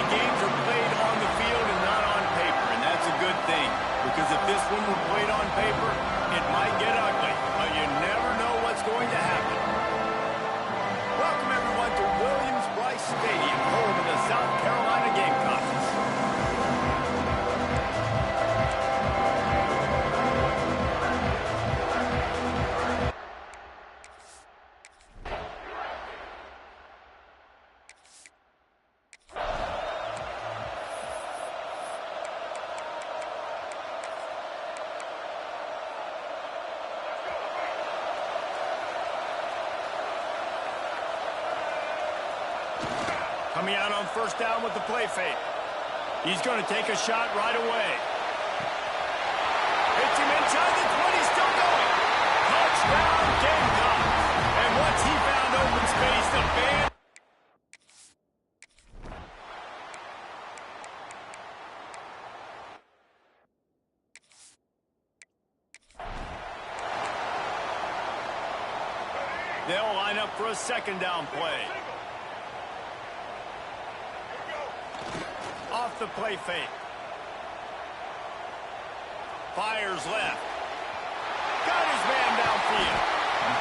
say games are played on the field and not on paper, and that's a good thing. Because if this one were played on paper, it might get ugly. But you never know what's going to happen. Welcome, everyone, to Williams-Brice Stadium, home of the South Carolina Gamecocks. Coming out on first down with the play fake. He's going to take a shot right away. Hits him inside the 20, still going. Touchdown, Gamecocks. And once he found open space, the band... They'll line up for a second down play. Off the play fake. Fires left. Got his man downfield.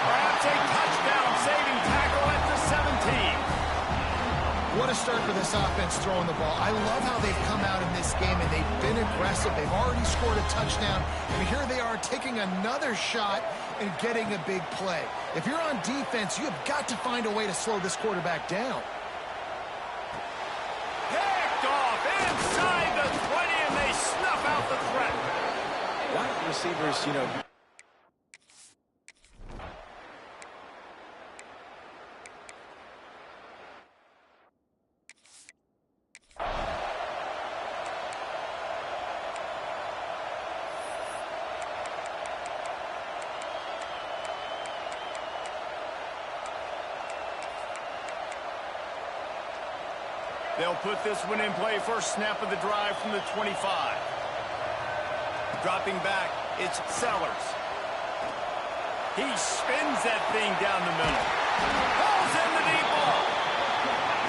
Perhaps a touchdown-saving tackle at the 17. What a start for this offense throwing the ball. I love how they've come out in this game, and they've been aggressive. They've already scored a touchdown, and here they are taking another shot and getting a big play. If you're on defense, you have got to find a way to slow this quarterback down. Inside the 20, and they snuff out the threat. Wide receivers, They'll put this one in play first snap of the drive from the 25. Dropping back, it's Sellers. He spins that thing down the middle. Pulls in the deep ball.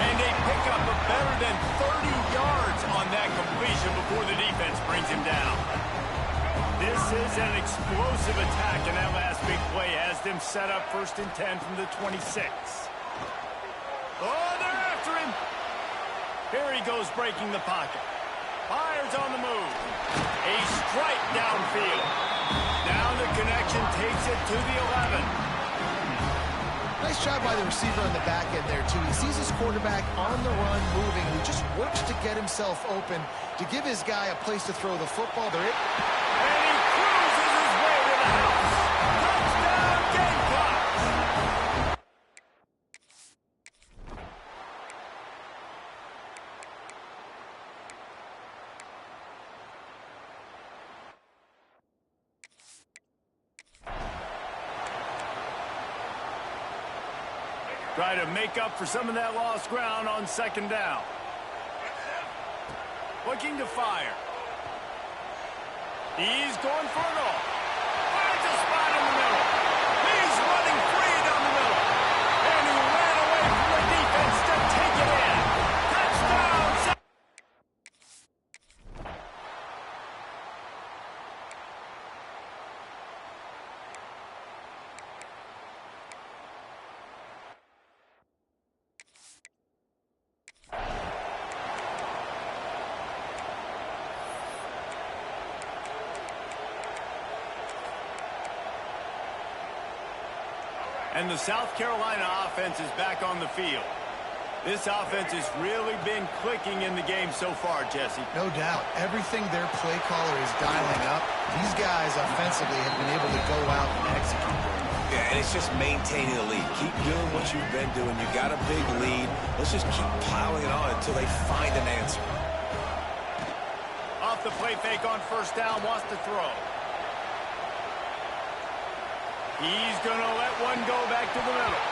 And they pick up a better than 30 yards on that completion before the defense brings him down. This is an explosive attack, and that last big play has them set up 1st and 10 from the 26. Oh, they're after him. Here he goes breaking the pocket. Fires on the move. A strike downfield. Now the connection takes it to the 11. Nice job by the receiver on the back end there, too. He sees his quarterback on the run moving. He just works to get himself open to give his guy a place to throw the football. And he cruises his way to the house. Touchdown, Gamecocks! Try to make up for some of that lost ground on second down. Looking to fire. He's going for it all. Finds a spot in the middle. He's running free down the middle. And he ran away from the defense to take it in. Touchdown! And the South Carolina offense is back on the field. This offense has really been clicking in the game so far, Jesse. No doubt. Everything their play caller is dialing up, these guys offensively have been able to go out and execute. Yeah, and it's just maintaining the lead. Keep doing what you've been doing. You got a big lead. Let's just keep piling it on until they find an answer. Off the play fake on first down, wants to throw. He's going to let one go back to the middle.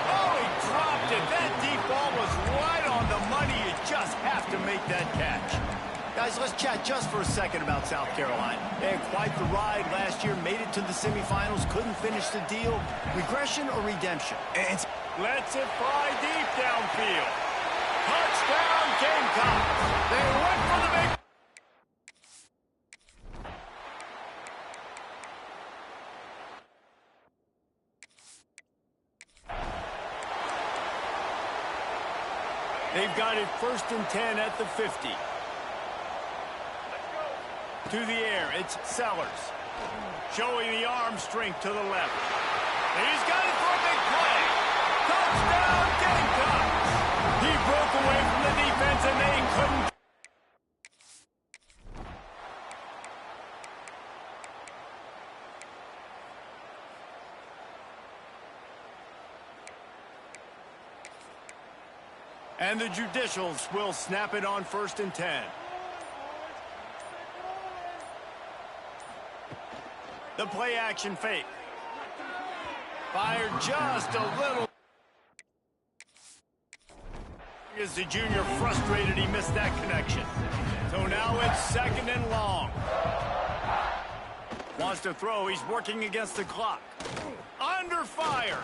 Oh, he dropped it. That deep ball was right on the money. You just have to make that catch. Guys, let's chat just for a second about South Carolina. They had quite the ride last year, made it to the semifinals, couldn't finish the deal. Regression or redemption? And lets it fly deep downfield. Touchdown, Gamecocks. They went for the big... They've got it 1st and 10 at the 50. To the air, it's Sellers. Showing the arm strength to the left. He's got it for a big play. Touchdown, Gamecocks. He broke away from the defense and they couldn't. And the Judicials will snap it on 1st and 10. The play action fake. Fired just a little. Is the junior frustrated he missed that connection. So now it's 2nd and long. Wants to throw. He's working against the clock. Under fire.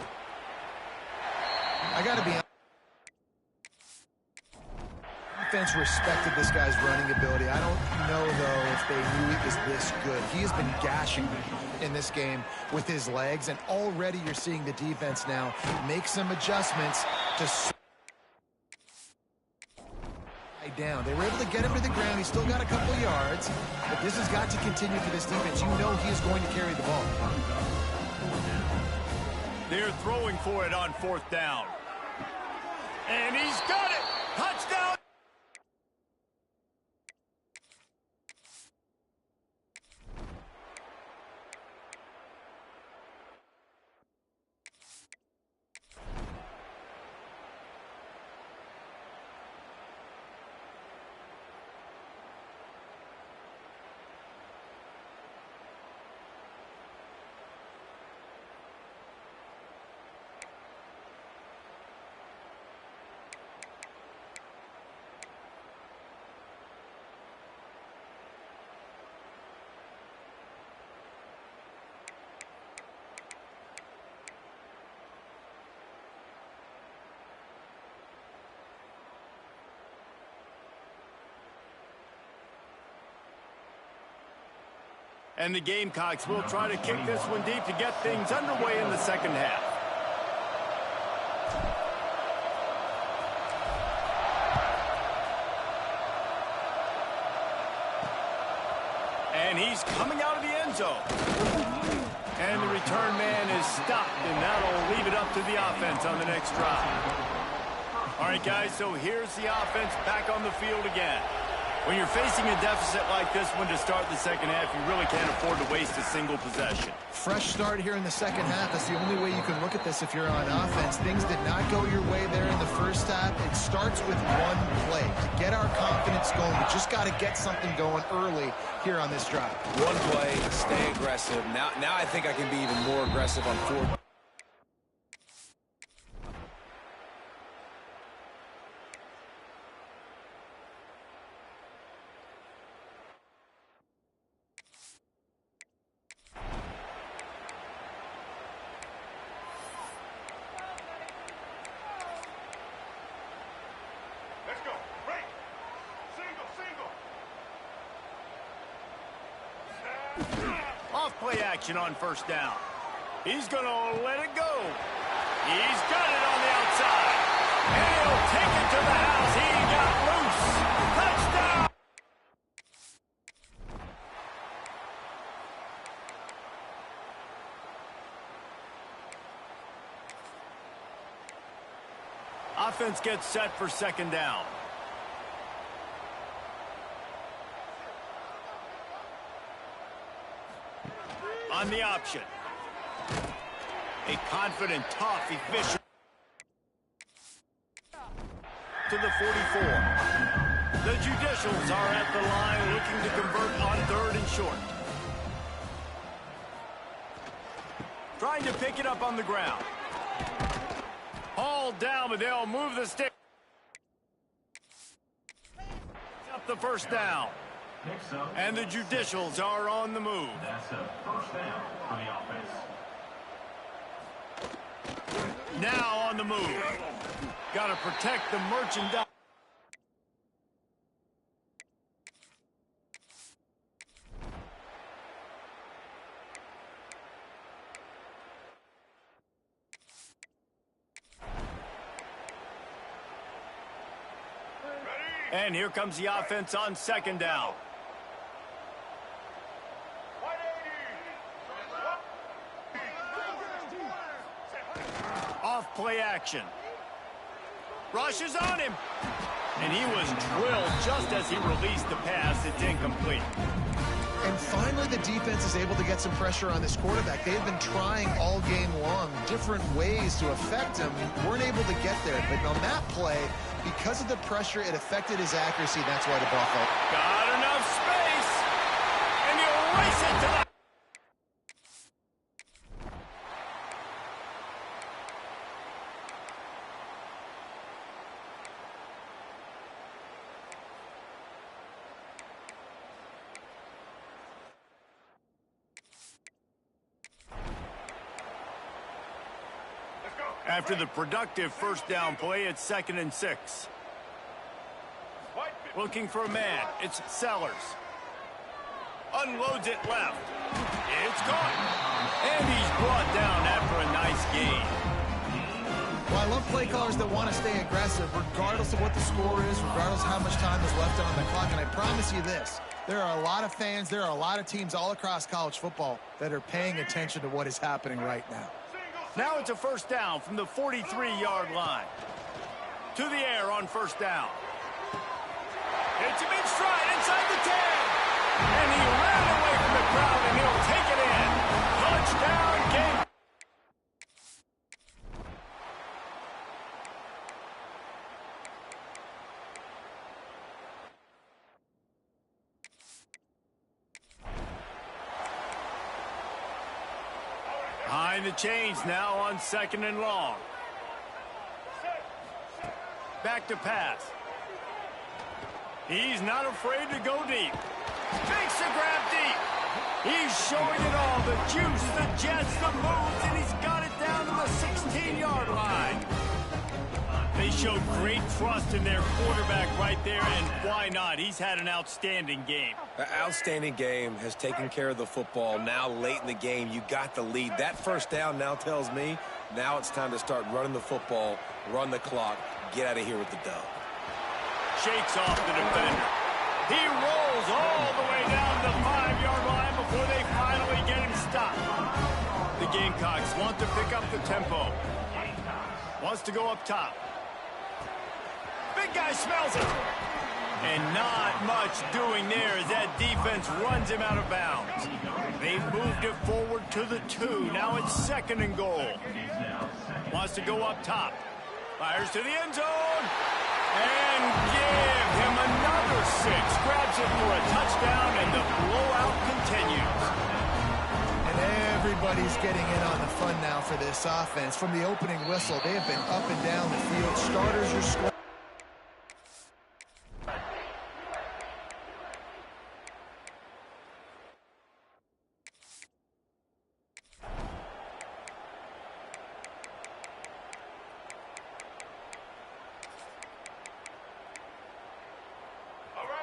I got to be honest. Defense respected this guy's running ability. I don't know, though, if they knew he was this good. He has been gashing in this game with his legs, and already you're seeing the defense now make some adjustments to down. They were able to get him to the ground. He's still got a couple yards, but this has got to continue for this defense. You know he is going to carry the ball. They're throwing for it on 4th down. And he's got it! Touchdown! And the Gamecocks will try to kick this one deep to get things underway in the 2nd half. And he's coming out of the end zone. And the return man is stopped, and that'll leave it up to the offense on the next drive. All right, guys, so here's the offense back on the field again. When you're facing a deficit like this one to start the 2nd half, you really can't afford to waste a single possession. Fresh start here in the 2nd half. That's the only way you can look at this if you're on offense. Things did not go your way there in the 1st half. It starts with one play. To get our confidence going, we just got to get something going early here on this drive. One play, stay aggressive. Now I think I can be even more aggressive on 4th. Off-play action on 1st down. He's going to let it go. He's got it on the outside. And he'll take it to the house. He got loose. Touchdown! Offense gets set for 2nd down. On the option. A confident, tough, efficient. To the 44. The Judicials are at the line looking to convert on 3rd and short. Trying to pick it up on the ground. Hauled down, but they'll move the stick. Up the 1st down. And the Judicials are on the move. That's a 1st down for the offense. Now on the move. Got to protect the merchandise. And here comes the offense on second down. Off play action. Rushes on him. And he was drilled just as he released the pass. It's incomplete. And finally, the defense is able to get some pressure on this quarterback. They've been trying all game long different ways to affect him. Weren't able to get there. But on that play, because of the pressure, it affected his accuracy. That's why the ball fell. Got enough space. And he'll race it to the... After the productive first down play, it's 2nd and 6. Looking for a man. It's Sellers. Unloads it left. It's gone. And he's brought down after a nice gain. Well, I love play callers that want to stay aggressive, regardless of what the score is, regardless of how much time is left on the clock. And I promise you this, there are a lot of fans, there are a lot of teams all across college football that are paying attention to what is happening right now. Now it's a first down from the 43-yard line. To the air on first down. Hits him in stride inside the 10. And he ran away from the crowd, and he'll take it in. Touchdown, game. Behind the chains now on 2nd and long. Back to pass. He's not afraid to go deep. Makes the grab deep. He's showing it all. The juice, the jets, the moves, and he's got it down to the 16-yard line. They showed great trust in their quarterback right there, and why not? He's had an outstanding game. An outstanding game, has taken care of the football. Now late in the game, you got the lead. That first down now tells me now it's time to start running the football, run the clock, get out of here with the dub. Shakes off the defender. He rolls all the way down the 5-yard line before they finally get him stopped. The Gamecocks want to pick up the tempo. Wants to go up top. Big guy smells it. And not much doing there as that defense runs him out of bounds. They've moved it forward to the 2. Now it's 2nd and goal. Wants to go up top. Fires to the end zone. And give him another 6. Grabs it for a touchdown, and the blowout continues. And everybody's getting in on the fun now for this offense. From the opening whistle, they have been up and down the field. Starters are scoring.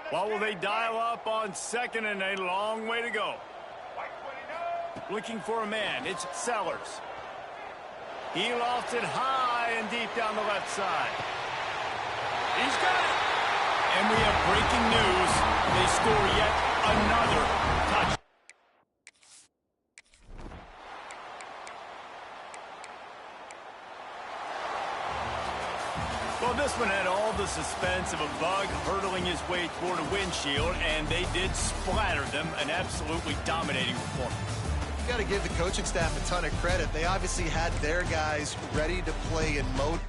What will they dial up on 2nd and a long way to go? Looking for a man. It's Sellers. He lofts it high and deep down the left side. He's got it. And we have breaking news. They score yet another touchdown. Well, this one had all the suspense of a bug hurtling his way toward a windshield, and they did splatter them. An absolutely dominating performance. You got to give the coaching staff a ton of credit. They obviously had their guys ready to play in mode.